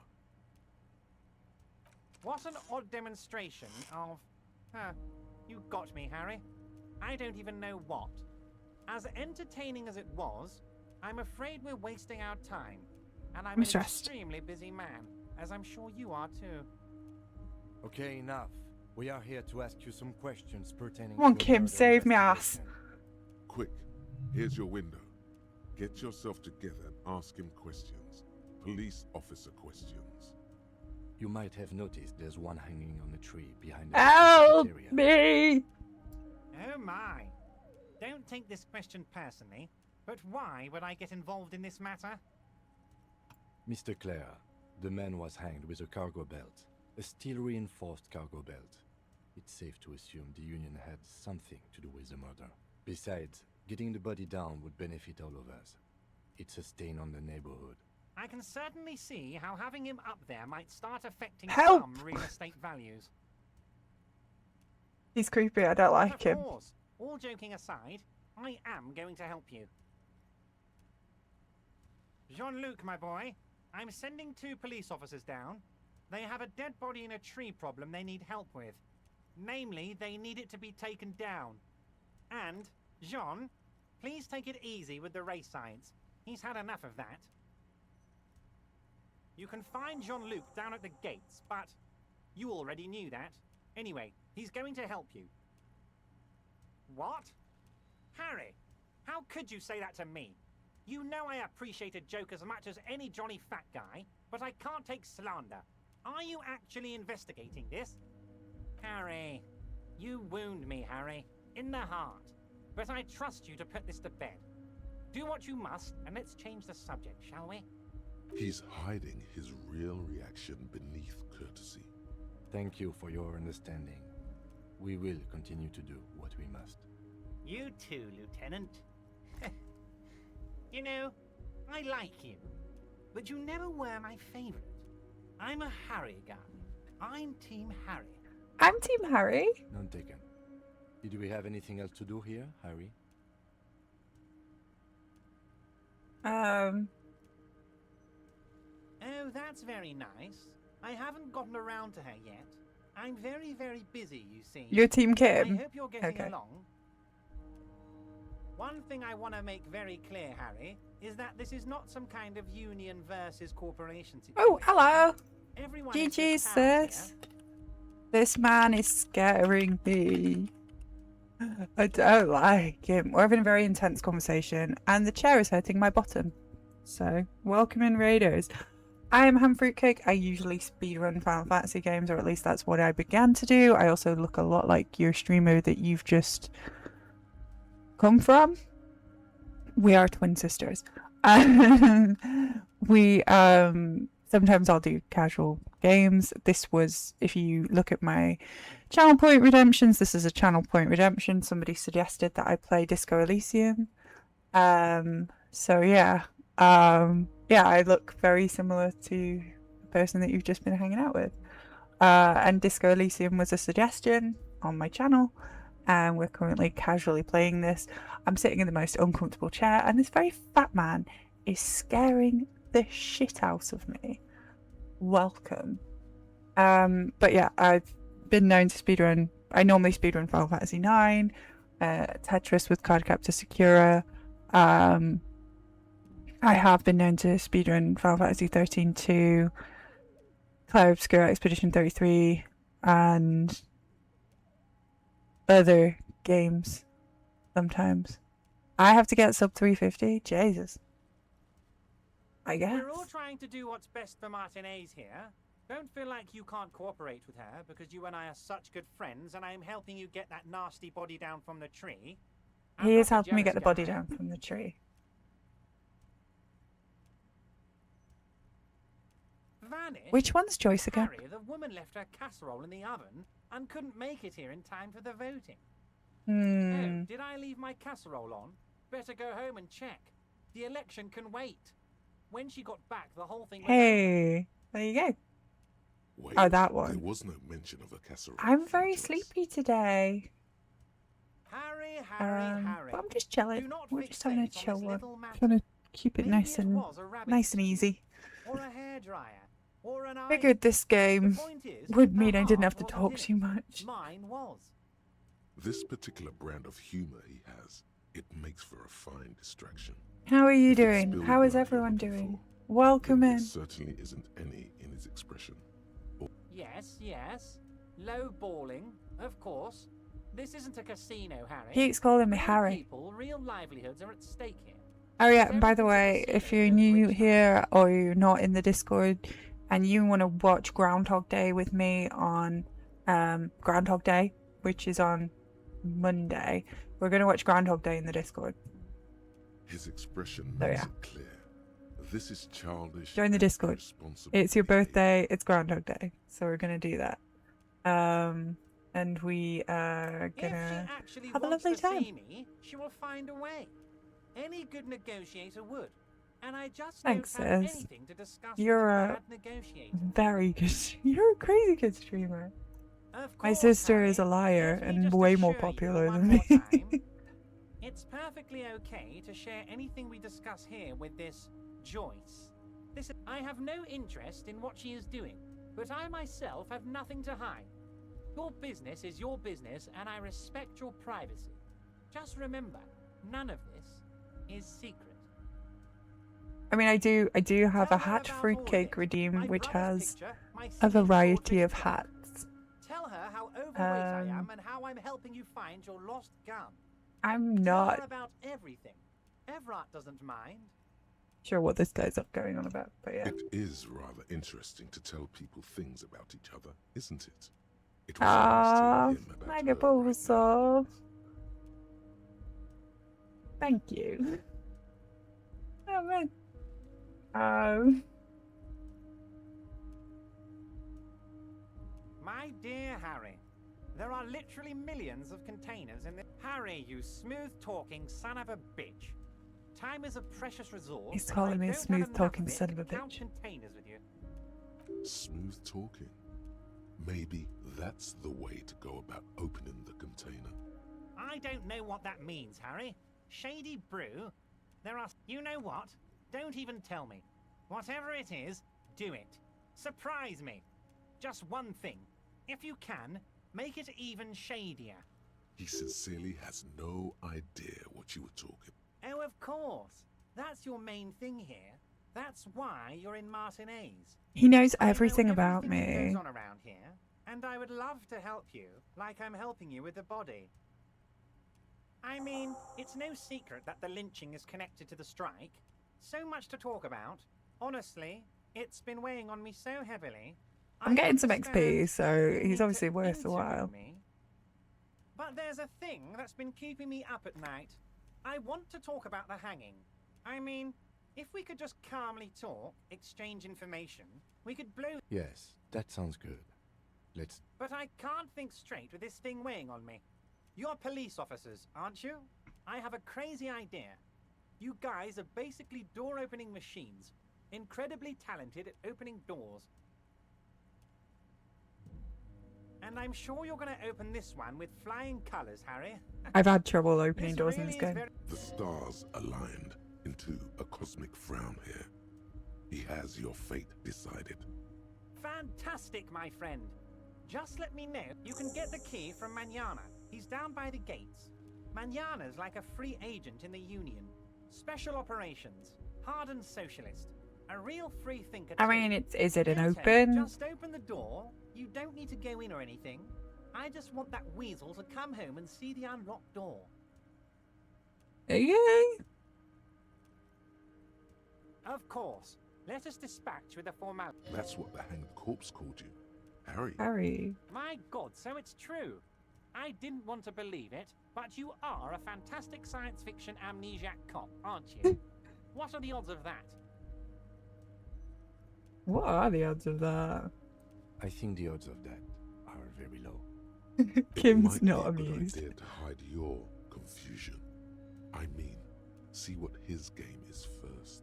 What an odd demonstration of... you got me, Harry. I don't even know what. As entertaining as it was, I'm afraid we're wasting our time. And I'm an stressed. extremely busy man, as I'm sure you are too. Okay, enough. We are here to ask you some questions pertaining Come on, to a Kim, murder save me ass. investigation. Quick, here's your window. Get yourself together and ask him questions. Police officer questions. You might have noticed there's one hanging on a tree behind the Help cafeteria. me! Oh my. Don't take this question personally, but why would I get involved in this matter? Mr. Clare, the man was hanged with a cargo belt. A steel-reinforced cargo belt. It's safe to assume the Union had something to do with the murder. Besides, getting the body down would benefit all of us. It's a stain on the neighborhood. I can certainly see how having him up there might start affecting Help! some real estate values. He's creepy, I don't like Of him. course, all joking aside, I am going to help you. Jean-Luc, my boy, I'm sending 2 police officers down. They have a dead body in a tree problem they need help with. Namely, they need it to be taken down. And, Jean, please take it easy with the race science. He's had enough of that. You can find Jean-Luc down at the gates, but you already knew that. Anyway, he's going to help you. What? Harry, how could you say that to me? You know I appreciate a joke as much as any Johnny Fat Guy, but I can't take slander. Are you actually investigating this? Harry, you wound me, Harry, in the heart. But I trust you to put this to bed. Do what you must, and let's change the subject, shall we? He's hiding his real reaction beneath courtesy. Thank you for your understanding. We will continue to do what we must. You too, Lieutenant. You know, I like you, but you never were my favorite. I'm a Harry guy. I'm Team Harry. I'm Team Harry. None taken. Did we have anything else to do here, Harry? Oh, that's very nice. I haven't gotten around to her yet. I'm very, very busy, you see. You're Team Kim? I hope you're getting Okay. along. One thing I want to make very clear, Harry, is that this is not some kind of union versus corporation situation. Oh, hello. Everyone is GG, just pals sis. This man is scaring me. I don't like him. We're having a very intense conversation, and the chair is hurting my bottom. So, welcome in, Raiders. I am Hamfruitcake. I usually speedrun Final Fantasy games, or at least that's what I began to do. I also look a lot like your streamer that you've just come from. We are twin sisters. We sometimes I'll do casual games. This was, if you look at my channel point redemptions, this is a channel point redemption. Somebody suggested that I play Disco Elysium. So yeah. Yeah, I look very similar to the person that you've just been hanging out with. And Disco Elysium was a suggestion on my channel, and we're currently casually playing this. I'm sitting in the most uncomfortable chair, and this very fat man is scaring the shit out of me. Welcome. But yeah, I've been known to speedrun. I normally speedrun Final Fantasy 9, Tetris with Cardcaptor Sakura. I have been known to speedrun Final Fantasy 13 2, Cloud Obscura Expedition 33, and other games sometimes. I have to get sub 350? Jesus. I guess. We're all trying to do what's best for Martinez here, Don't feel like you can't cooperate with her because you and I are such good friends and I'm helping you get that nasty body down from the tree. I'm He is not a helping me get jealous the body guy. down from the tree. Vanished? Which one's Joyce again? Harry, the woman left her casserole in the oven and couldn't make it here in time for the voting. Oh, did I leave my casserole on? Better go home and check. The election can wait. When she got back, the whole thing was Hey, there you go. Wait, Oh, that there one. was no mention of a casserole. I'm very sleepy today. Harry, Harry. But I'm just chilling. Do not We're just having a fixate on chill this one. little matter. Trying to keep it Maybe nice it and was a rabbit nice and easy. or a hairdryer, or an eye. Figured this game The point is, would mean her I didn't have heart to wasn't talk in too it. much. Mine was. This particular brand of humor he has, it makes for a fine distraction. How are you If it's doing? Billy How is Bird you're everyone looking doing? for, Welcome then in. there certainly isn't any in his expression. Yes. Low balling, of course. This isn't a casino, Harry. He keeps calling me Real Harry. People, real livelihoods are at stake here. Oh yeah, and by the way, if you're new here or you're not in the Discord and you want to watch Groundhog Day with me on Groundhog Day, which is on Monday, we're going to watch Groundhog Day in the Discord. His expression So, makes yeah. it clear. This is childish. Join the and Discord. irresponsible It's your behavior. birthday, it's Groundhog Day, so we're going to do that. And we are If going to she actually have a wants lovely to time. see me, she will find a way. Any good negotiator would. And I just Thanks, don't have sis. anything to discuss You're with a a bad negotiator. very good. You're a crazy good streamer. Of My course, sister is a Harry. liar Let me and just way more assure you popular one than more me. time, it's perfectly okay to share anything we discuss here with this Joyce. Listen, I have no interest in what she is doing, but I myself have nothing to hide. Your business is your business, and I respect your privacy. Just remember, none of this is secret. I mean, I do have a hat fruitcake redeem, which has a variety of hats. Tell her how overweight I am and how I'm helping you find your lost gun. I'm Tell not her about everything. Everett doesn't mind. sure what this guy's up going on about, but yeah. It is rather interesting to tell people things about each other, isn't it? It was nice to hear him about Mega her. Bulbasaur. Thank you. Oh man. My dear Harry, there are literally millions of containers in the... Harry, you smooth-talking son of a bitch. Time is a precious resource. He's and calling I me a don't have smooth-talking enough son of a to count bitch. containers with you. Smooth talking. Maybe that's the way to go about opening the container. I don't know what that means, Harry. Shady brew? There are... You know what? Don't even tell me. Whatever it is, do it. Surprise me. Just one thing. If you can, make it even shadier. He sincerely has no idea what you were talking. Oh, of course. That's your main thing here. That's why you're in Martinez. He knows I know everything about everything that me. goes on around here, and I would love to help you, like I'm helping you with the body. I mean, it's no secret that the lynching is connected to the strike. So much to talk about. Honestly, it's been weighing on me so heavily. I'm getting some understand XP, so you he's need to obviously worth a interview while. me, but there's a thing that's been keeping me up at night. I want to talk about the hanging. I mean, if we could just calmly talk, exchange information, we could blow... Yes, that sounds good. Let's... But I can't think straight with this thing weighing on me. You're police officers, aren't you? I have a crazy idea. You guys are basically door-opening machines. Incredibly talented at opening doors. And I'm sure you're going to open this one with flying colours, Harry. I've had trouble opening This doors in really this is game. very... The stars aligned into a cosmic frown here. He has your fate decided. Fantastic, my friend. Just let me know. You can get the key from Manana. He's down by the gates. Manana's like a free agent in the Union. Special operations. Hardened socialist. A real free thinker. I too. mean, is it an Yes, open? Just open the door. You don't need to go in or anything. I just want that weasel to come home and see the unlocked door. Yay! Of course. Let us dispatch with the formality. That's what the hanged corpse called you. Harry. Harry. My God, so it's true. I didn't want to believe it, but you are a fantastic science fiction amnesiac cop, aren't you? What are the odds of that? What are the odds of that? I think the odds of that are very low. Kim's It might not be a good amused. idea to hide your confusion. I mean, see what his game is first.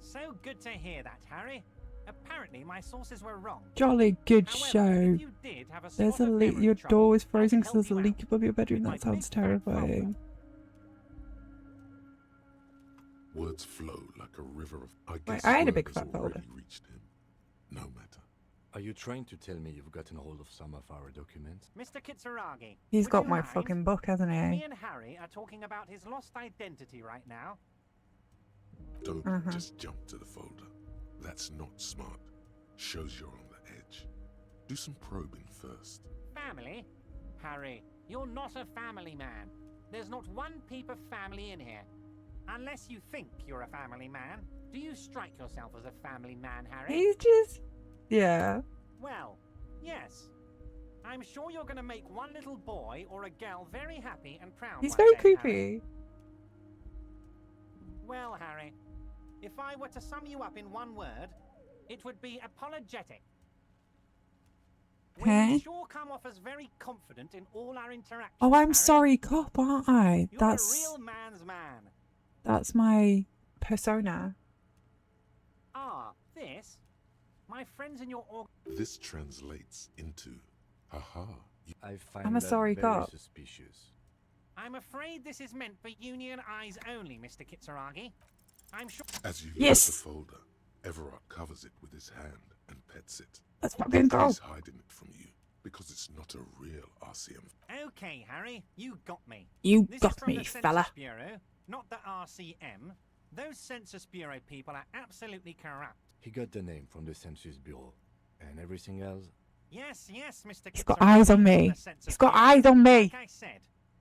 So good to hear that, Harry. Apparently, my sources were wrong. Jolly good However, show. if you did have a There's spot a of leak. memory Your trouble, door was I frozen can because there's a help you leak above your bedroom. my That sounds big fat folder. terrifying. Words flow like a river of. I Wait, guess I had a word big has fat already folder. reached him. No matter. Are you trying to tell me you've gotten hold of some of our documents? Mr. Kitsuragi, He's would got you my mind? fucking book, hasn't Me he? and Harry are talking about his lost identity right now. Don't Uh-huh. just jump to the folder. That's not smart. Shows you're on the edge. Do some probing first. Family? Harry, you're not a family man. There's not one peep of family in here. Unless you think you're a family man. Do you strike yourself as a family man, Harry? He's just... Yeah. Well, yes. I'm sure you're going to make one little boy or a girl very happy and proud. He's one very day, Harry. creepy. Well, Harry, if I were to sum you up in one word, it would be apologetic. Huh? We sure come off as very confident in all our interactions. Oh, I'm Harry. sorry, cop, aren't I? You're That's... a real man's man. That's my persona. Ah, this? My friends in your org... This translates into, haha. I find I'm a that sorry very cop. suspicious. I'm afraid this is meant for union eyes only, Mr. Kitsuragi. I'm sure... As you Yes. look at the folder, Everard covers it with his hand and pets it. Let's fucking go. He's hiding it from you because it's not a real RCM. Okay, Harry, you got me. You This got is from me, the Census fella. Bureau, not the RCM. Those Census Bureau people are absolutely corrupt. He got the name from the Census Bureau. And everything else? Yes, Mr. He's got Kitsuragi eyes on from me. the Census He's got Bureau. eyes on me. Like I said,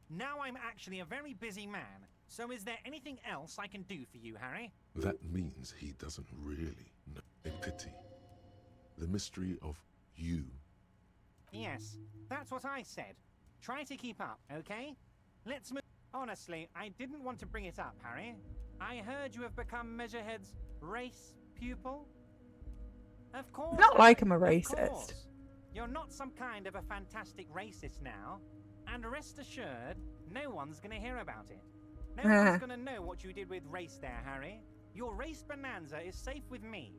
now I'm actually a very busy man. So is there anything else I can do for you, Harry? That means he doesn't really know. A pity. The mystery of you. Yes, that's what I said. Try to keep up, okay? Let's move. Honestly, I didn't want to bring it up, Harry. I heard you have become Measurehead's race pupil. Of course. Not like I'm a of racist. course. You're not some kind of a fantastic racist now. And rest assured, no one's going to hear about it. No one's going to know what you did with race there, Harry. Your race bonanza is safe with me.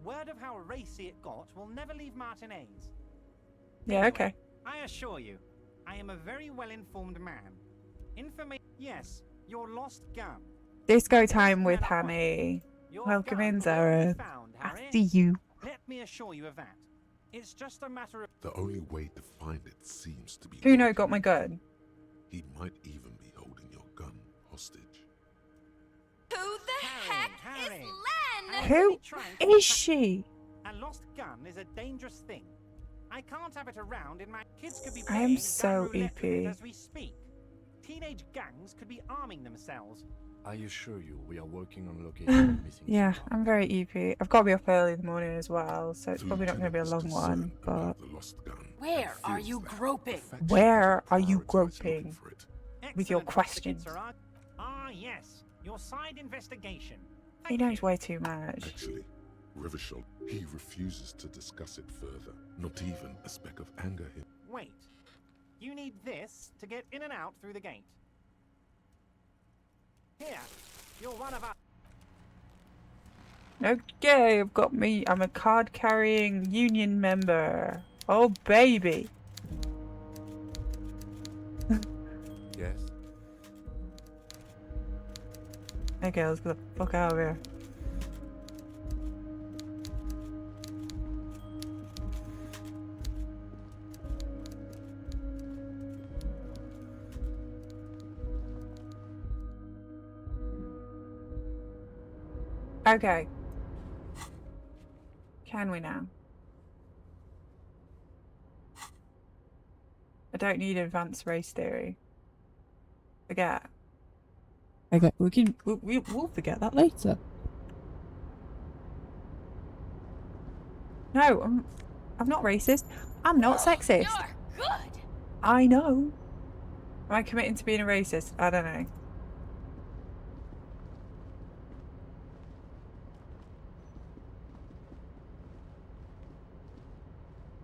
Word of how racy it got will never leave Martinez. Yeah, okay. I assure you, I am a very well-informed man. Yes, your lost gun. Disco time with Hammy. Your Welcome gun in, will Zara. be found, I Harry. see you. Let me assure you of that. It's just a matter of... The only way to find it seems to be. Uno working. got my gun. He might even be holding your gun hostage. Who the heck is Len? Who is she? A lost gun is a dangerous thing. I can't have it around in my... Kids could be I am playing so gun roulette with it EP. as we speak. Teenage gangs could be arming themselves. I assure you, we are working on locating the missing. Yeah, I'm very EP. I've got to be up early in the morning as well, so it's probably not going to be a long one, but... Where are you groping? Where are you groping? With your Excellent, Mr. questions. Kitsuragi. Ah, yes. Your side investigation. He knows way too much. Actually, Rivershot, he refuses to discuss it further. Not even a speck of anger him. Wait. You need this to get in and out through the gate. Here. You're one of us. Okay, I've got me. I'm a card-carrying union member. Oh, baby. Yes? Okay, let's get the fuck out of here. Okay. Can we now? I don't need advanced race theory. Forget. Okay, we'll forget that later. No, I'm not racist. I'm not sexist. You're good. I know. Am I committing to being a racist? I don't know.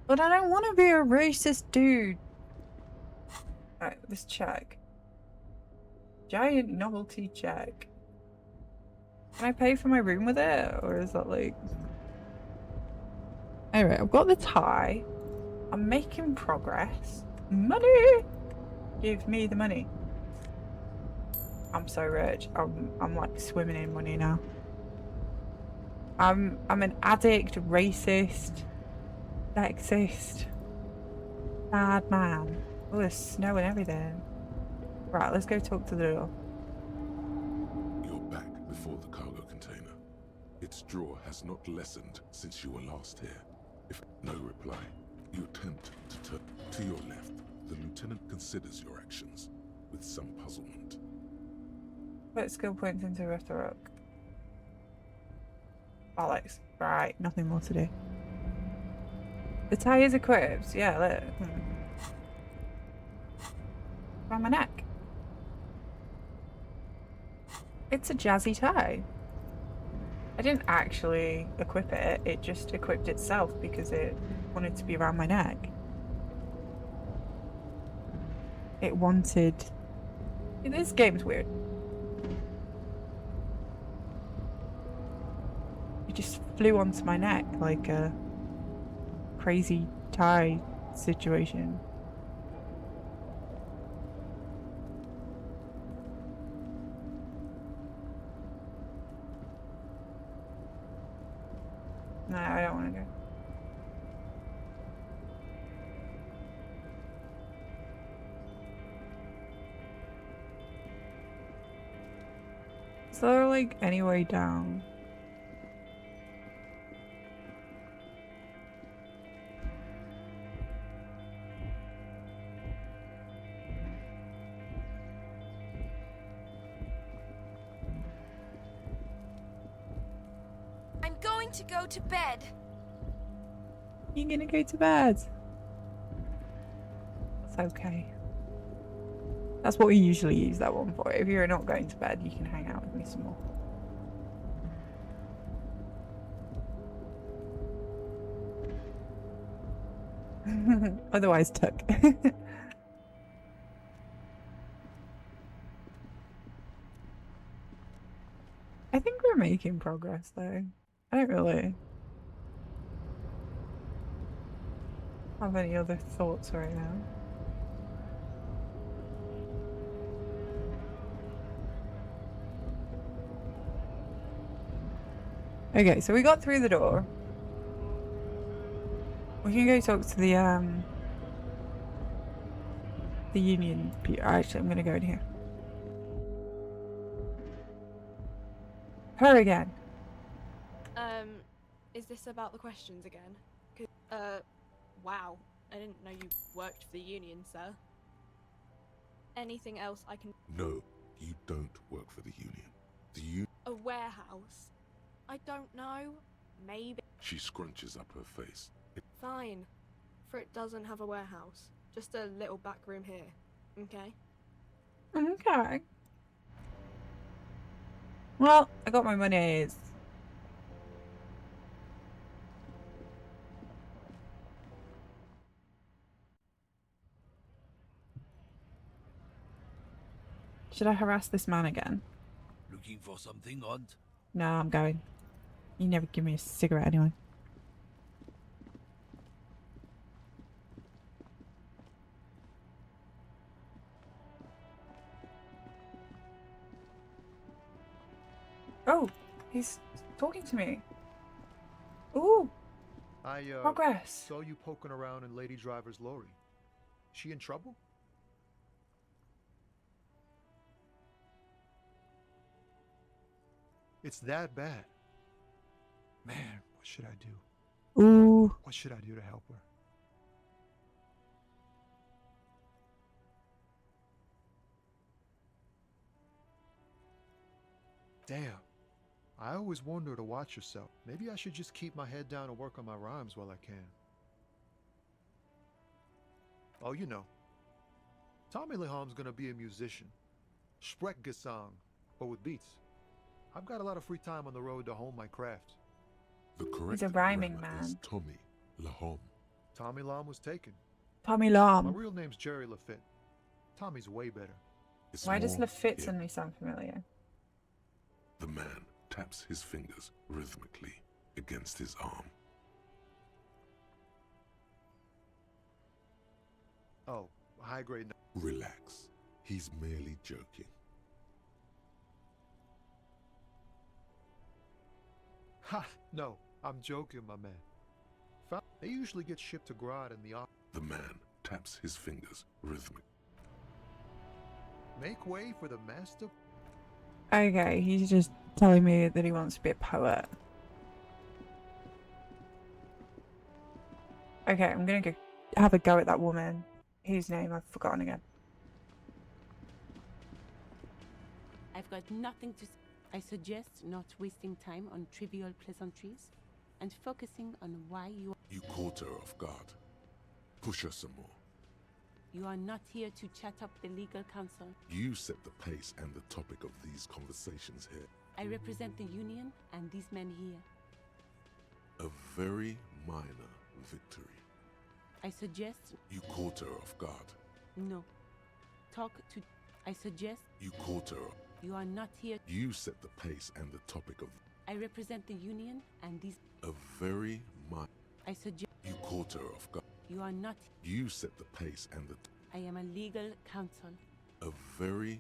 But I don't want to be a racist dude. Alright, let's check. Giant novelty check. Can I pay for my room with it? Or is that like... Anyway, I've got the tie. I'm making progress. Money! Give me the money. I'm so rich. I'm like swimming in money now. I'm an addict, racist, sexist, bad man. Oh, there's snow and everything. Right, let's go talk to the door. You're back before the cargo container. Its drawer has not lessened since you were last here. If no reply, you attempt to turn to your left. The lieutenant considers your actions with some puzzlement. Put skill points into rhetoric. Alex. Right, nothing more to do. The tie is equipped. Yeah, look. Around my neck. It's a jazzy tie. I didn't actually equip it. It just equipped itself because it wanted to be around my neck. It wanted... This game's weird. It just flew onto my neck like a crazy tie situation. No, I don't want to go. Is there like any way down? I'm going to go to bed. You're gonna go to bed. That's okay. That's what we usually use that one for. If you're not going to bed, you can hang out with me some more. Otherwise, tuck. I think we're making progress though. I don't really have any other thoughts right now. Okay, so we got through the door. We can go talk to the union people. Actually, I'm gonna go in here. Her again. Is this about the questions again? Wow. I didn't know you worked for the union, sir. Anything else I can... No, you don't work for the union. The union... A warehouse? I don't know. Maybe. She scrunches up her face. Fine. For it doesn't have a warehouse. Just a little back room here. Okay? Okay. Well, I got my monies. Should I harass this man again? Looking for something, Aunt? No, I'm going. You never give me a cigarette anyway. Oh, he's talking to me. Ooh, I progress. saw you poking around in Lady Driver's lorry. She in trouble? It's that bad. Man, what should I do? Ooh. What should I do to help her? Damn. I always wonder to watch yourself. Maybe I should just keep my head down and work on my rhymes while I can. Oh, you know, Tommy Leham's gonna be a musician. Sprechgesang, but with beats. I've got a lot of free time on the road to hone my craft. The correct He's a rhyming grammar is man. Tommy Lahom. Tommy Lam was taken. Tommy My Lam. real name's Jerry Lafitte. Tommy's way better. It's Why does more Lafitte him. suddenly sound familiar? The man taps his fingers rhythmically against his arm. Oh, high grade. Relax. He's merely joking. Ha! No, I'm joking, my man. They usually get shipped to Grad in the office. The man taps his fingers rhythmically. Make way for the master. Okay, he's just telling me that he wants to be a poet. Okay, I'm gonna go have a go at that woman whose name I've forgotten again. I've got nothing to. I suggest not wasting time on trivial pleasantries and focusing on why you. You caught her off guard. Push her some more. You are not here to chat up the legal counsel. You set the pace and the topic of these conversations here. I represent the union and these men here. A very minor victory. I suggest. You caught her off guard. No. Talk to. I suggest. You caught her. You are not here. You set the pace and the topic of. I represent the union and these. A very minor. I suggest. You caught her off guard. You are not. You set the pace and the. I am a legal counsel. A very.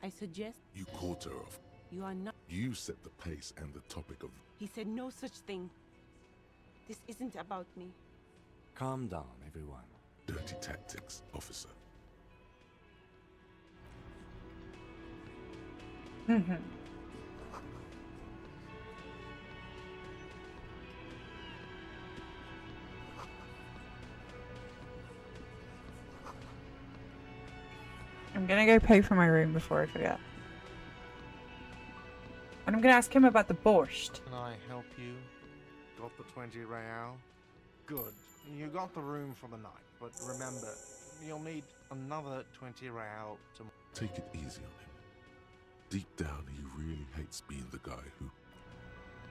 I suggest. You caught her off. You are not. You set the pace and the topic of. He said no such thing. This isn't about me. Calm down, everyone. Dirty tactics, officer. Mm-hmm. I'm gonna go pay for my room before I forget. And I'm gonna ask him about the borscht. Can I help you? Got the 20 real? Good. You got the room for the night, but remember, you'll need another 20 real tomorrow. Take it easy on him. Deep down, he really hates being the guy who.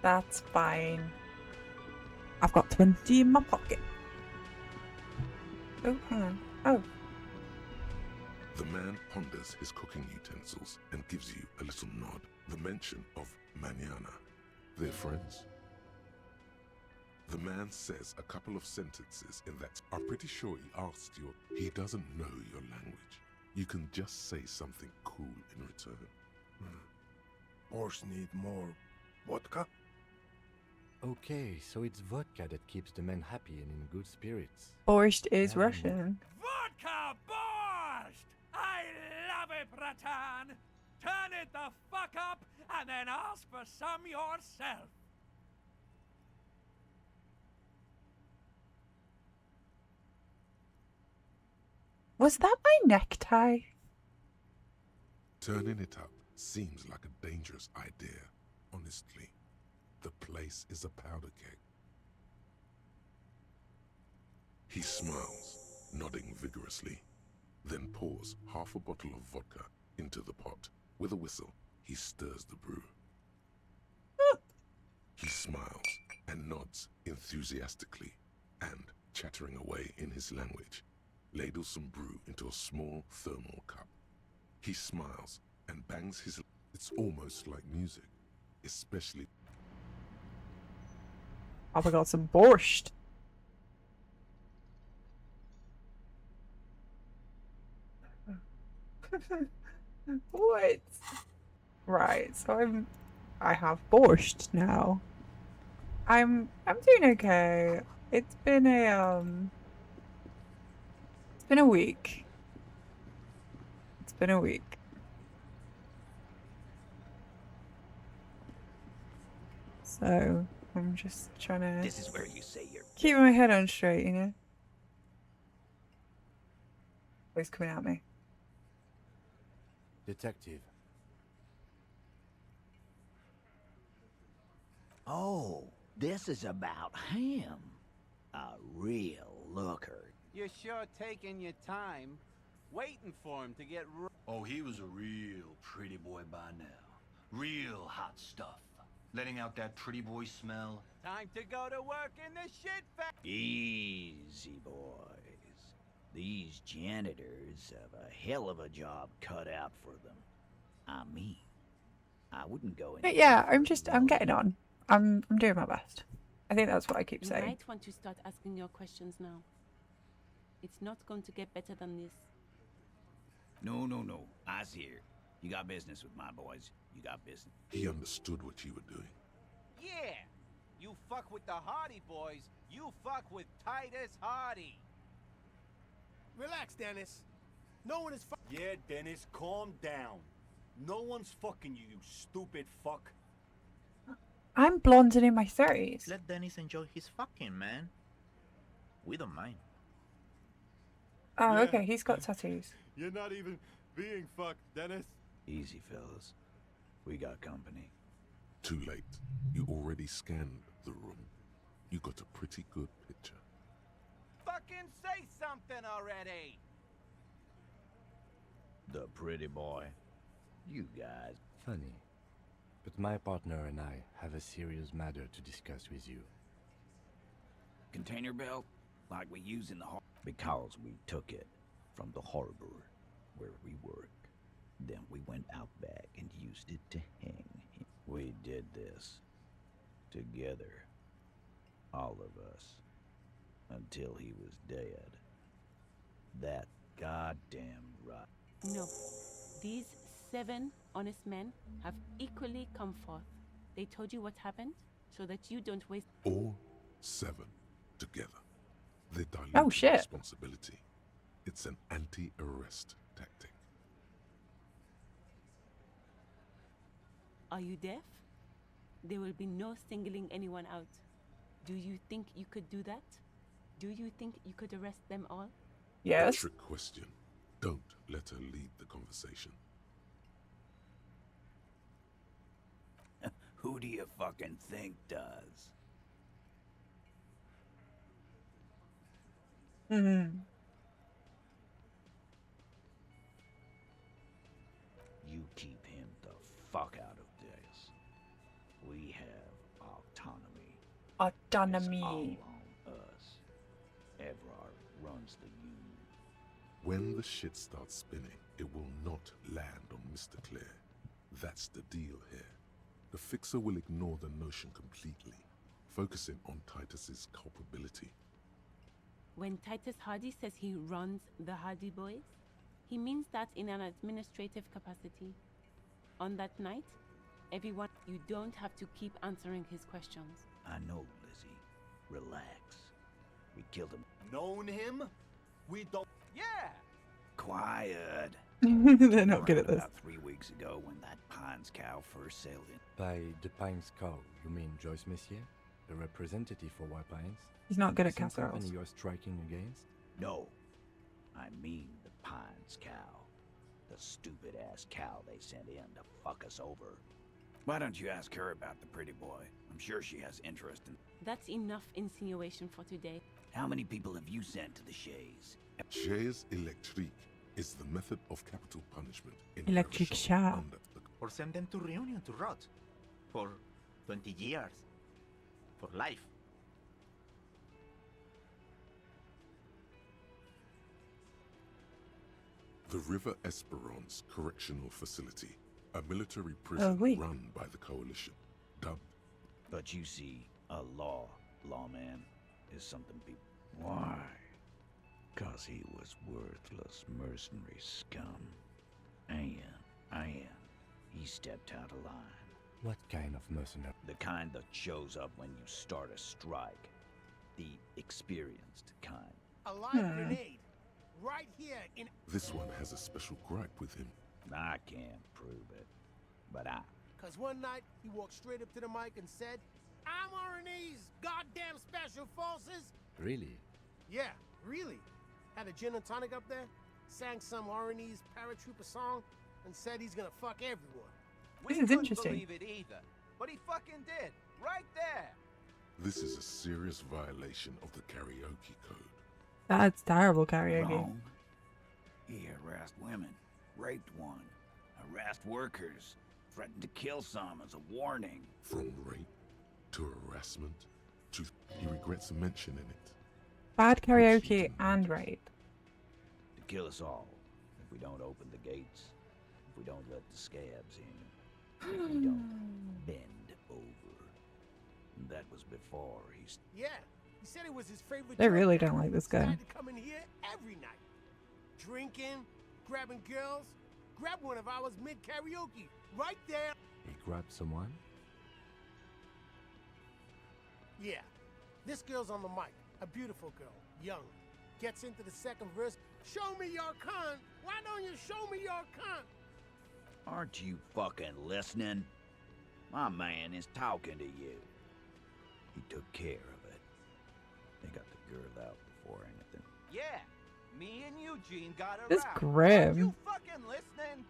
That's fine. I've got 20 in my pocket. Oh, hang on. Oh. The man ponders his cooking utensils and gives you a little nod. The mention of mañana. They're friends. The man says a couple of sentences in that. I'm pretty sure he asked you. He doesn't know your language. You can just say something cool in return. Horse need more vodka? Okay, so it's vodka that keeps the men happy and in good spirits. Borscht is Russian. Vodka borscht! I love it, Bratan! Turn it the fuck up and then ask for some yourself! Was that my necktie? Turning it up seems like a dangerous idea, honestly. The place is a powder keg. He smiles, nodding vigorously, then pours half a bottle of vodka into the pot. With a whistle, he stirs the brew. He smiles and nods enthusiastically, and, chattering away in his language, ladles some brew into a small thermal cup. He smiles and bangs his... It's almost like music, especially... Oh, we got some borscht. What? Right, so I have borscht now. I'm doing okay. It's been a week. It's been a week. So I'm just trying to This is where you say your keep my head on straight, you know? What's coming at me? Detective. Oh, this is about him. A real looker. You're sure taking your time, waiting for him to get. Oh, he was a real pretty boy by now. Real hot stuff. Letting out that pretty boy smell. Time to go to work in the shit factory. Easy, boys. These janitors have a hell of a job cut out for them. I mean, I wouldn't go in. But yeah, I'm getting on. I'm doing my best. I think that's what I keep You saying. might want to start asking your questions now. It's not going to get better than this. No. I see her. You got business with my boys. You got business. He understood what you were doing. Yeah! You fuck with the Hardy boys, you fuck with Titus Hardy. Relax, Dennis. No one is Yeah, Dennis, calm down. No one's fucking you, you stupid fuck. I'm blonde and in my 30s. Let Dennis enjoy his fucking, man. We don't mind. Oh, okay, he's got tattoos. You're not even being fucked, Dennis. Easy, fellas. We got company. Too late. You already scanned the room. You got a pretty good picture. Fucking say something already! The pretty boy. You guys. Funny. But my partner and I have a serious matter to discuss with you. Container belt? Like we use in the harbor. Because we took it from the harbor where we work. Then we went out back and used it to hang him. We did this together. All of us. Until he was dead. That goddamn right. No. These 7 honest men have equally come forth. They told you what happened so that you don't waste. All 7 together. They dilute Oh, shit. responsibility. It's an anti-arrest tactic. Are you deaf? There will be no singling anyone out. Do you think you could do that? Do you think you could arrest them all? Yes. Trick question. Don't let her lead the conversation. Who do you fucking think does? Mm-hmm. You keep him the fuck out of this. We have autonomy. Autonomy. It's all on us. Evrard runs the union. When the shit starts spinning, it will not land on Mr. Clare. That's the deal here. The Fixer will ignore the notion completely, focusing on Titus's culpability. When Titus Hardy says he runs the Hardy Boys, he means that in an administrative capacity. On that night, everyone, you don't have to keep answering his questions. I know, Lizzie. Relax. We killed him. Known him? We don't. Yeah! Quiet. They're not good at this. About 3 weeks ago when that Pines cow first sailed in. By the Pines cow, you mean Joyce Messier? The representative for White Pines? He's not good at Same casseroles. company you're striking against? No. I mean the Pines cow. The stupid-ass cow they sent in to fuck us over. Why don't you ask her about the pretty boy? I'm sure she has interest in... That's enough insinuation for today. How many people have you sent to the Shays? Chaise électrique is the method of capital punishment in Electric Revachol shower. under the Or send them to Reunion to rot. For 20 years. For life. The River Esperance Correctional Facility, a military prison run by the Coalition, dubbed. But you see, a lawman, is something people... Why? 'Cause he was worthless mercenary scum. And he stepped out of line. What kind of mercenary? The kind that shows up when you start a strike. The experienced kind. A live grenade. Right here in... This one has a special gripe with him. I can't prove it, but Cause one night, he walked straight up to the mic and said, "I'm RNE's goddamn special forces." Really? Yeah, really. Had a gin and tonic up there, sang some RNE's paratrooper song, and said he's gonna fuck everyone. We This is couldn't interesting. believe it either. But he fucking did. right there. This is a serious violation of the karaoke code. That's terrible karaoke. Wrong. He harassed women, raped one, harassed workers, threatened to kill some as a warning. From rape to harassment to he regrets mentioning it. Bad karaoke and rape. To kill us all if we don't open the gates, if we don't let the scabs in, if we don't bend over. And that was before he's... Yeah, he said it was his favorite. They really don't like this guy. Had to come in here every night, drinking, grabbing girls. Grab one of ours mid karaoke, right there. He grabbed someone? Yeah, this girl's on the mic, a beautiful girl, young. Gets into the second verse. Show me your cunt. Why don't you show me your cunt? Aren't you fucking listening? My man is talking to you. He took care of it. They got the girl out before anything. Yeah, me and Eugene got her This out. grim. Aren't you fucking listening?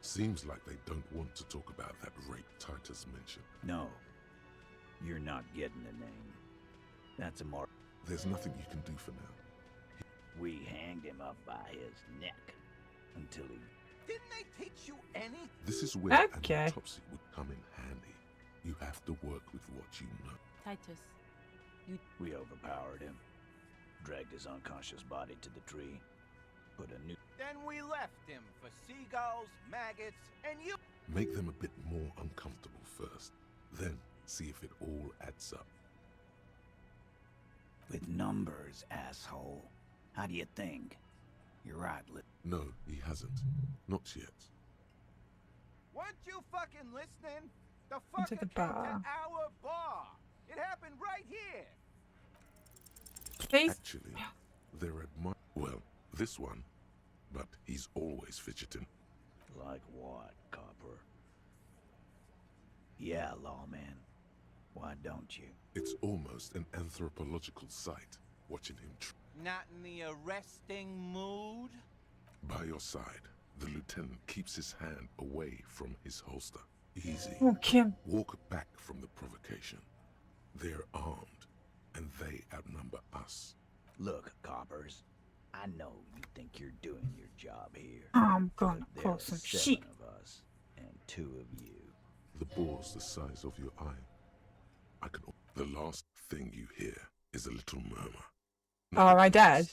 Seems like they don't want to talk about that rape Titus mentioned. No, you're not getting the name. That's a mark. There's nothing you can do for now. We hanged him up by his neck until he... Didn't they teach you any? This is where Okay. an autopsy would come in handy. You have to work with what you know. Titus, We overpowered him, dragged his unconscious body to the tree, put a new... Then we left him for seagulls, maggots, and you. Make them a bit more uncomfortable first, then see if it all adds up. With numbers, asshole. How do you think? You're right, No, he hasn't. Not yet. Weren't you fucking listening? The Into fucker the came bar. to our bar. It happened right here. Actually, they're well, this one, but he's always fidgeting. Like what, Copper? Yeah, lawman. Why don't you? It's almost an anthropological sight, watching him Not in the arresting mood? by your side. The lieutenant keeps his hand away from his holster. Easy. Oh, Kim. Walk back from the provocation. They're armed, and they outnumber us. Look, Coppers. I know you think you're doing your job here. I'm gonna but pull there are some 7 shit. of us, and 2 of you. The bore's the size of your eye. I can. The last thing you hear is a little murmur. Oh, my dad.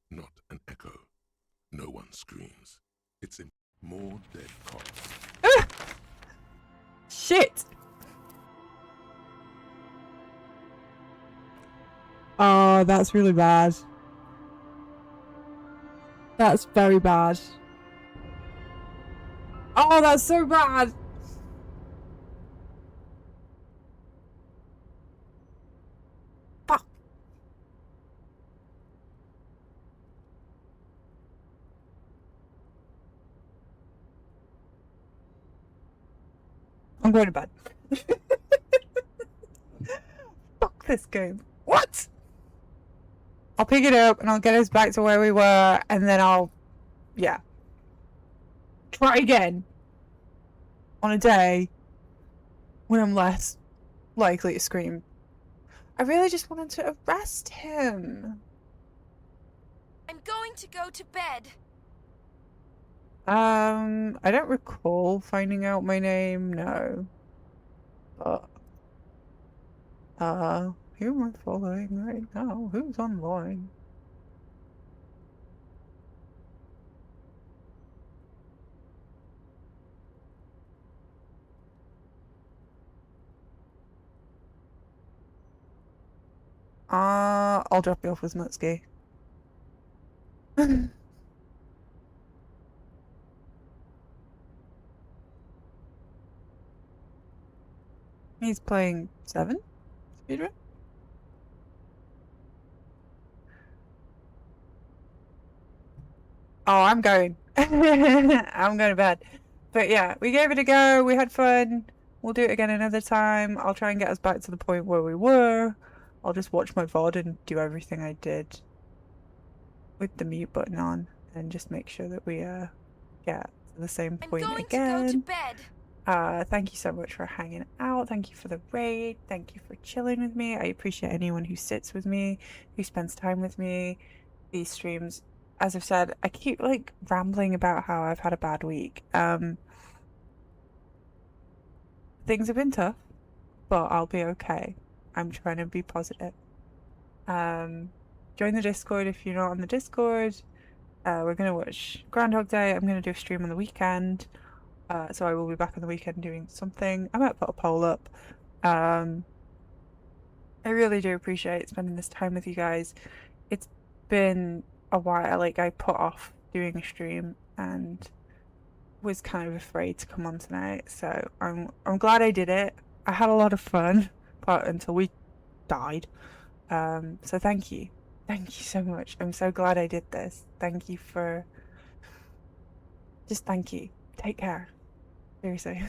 Not an echo. No one screams. It's more dead cops. Shit! Oh, that's really bad. That's very bad. Oh, that's so bad! Fuck. I'm going to bed. Fuck this game. What? I'll pick it up and I'll get us back to where we were and then I'll... yeah. Try again. On a day when I'm less likely to scream. I really just wanted to arrest him. I'm going to go to bed. I don't recall finding out my name, no. But... who am I following right now? Who's online? I'll drop you off with Mutski. He's playing 7? Speedrun? Oh, I'm going. I'm going to bed. But yeah, we gave it a go. We had fun. We'll do it again another time. I'll try and get us back to the point where we were. I'll just watch my VOD and do everything I did with the mute button on and just make sure that we get to the same point I'm going again. to go to bed. Thank you so much for hanging out. Thank you for the raid. Thank you for chilling with me. I appreciate anyone who sits with me, who spends time with me. These streams, as I've said, I keep like rambling about how I've had a bad week. Things have been tough, but I'll be okay. I'm trying to be positive. Join the Discord if you're not on the Discord. We're gonna watch Groundhog Day. I'm gonna do a stream on the weekend. So I will be back on the weekend doing something. I might put a poll up. I really do appreciate spending this time with you guys. It's been a while. Like, I put off doing a stream and was kind of afraid to come on tonight. So I'm glad I did it. I had a lot of fun, but until we died. So thank you. Thank you so much. I'm so glad I did this. Thank you for... Just thank you. Take care. Seriously.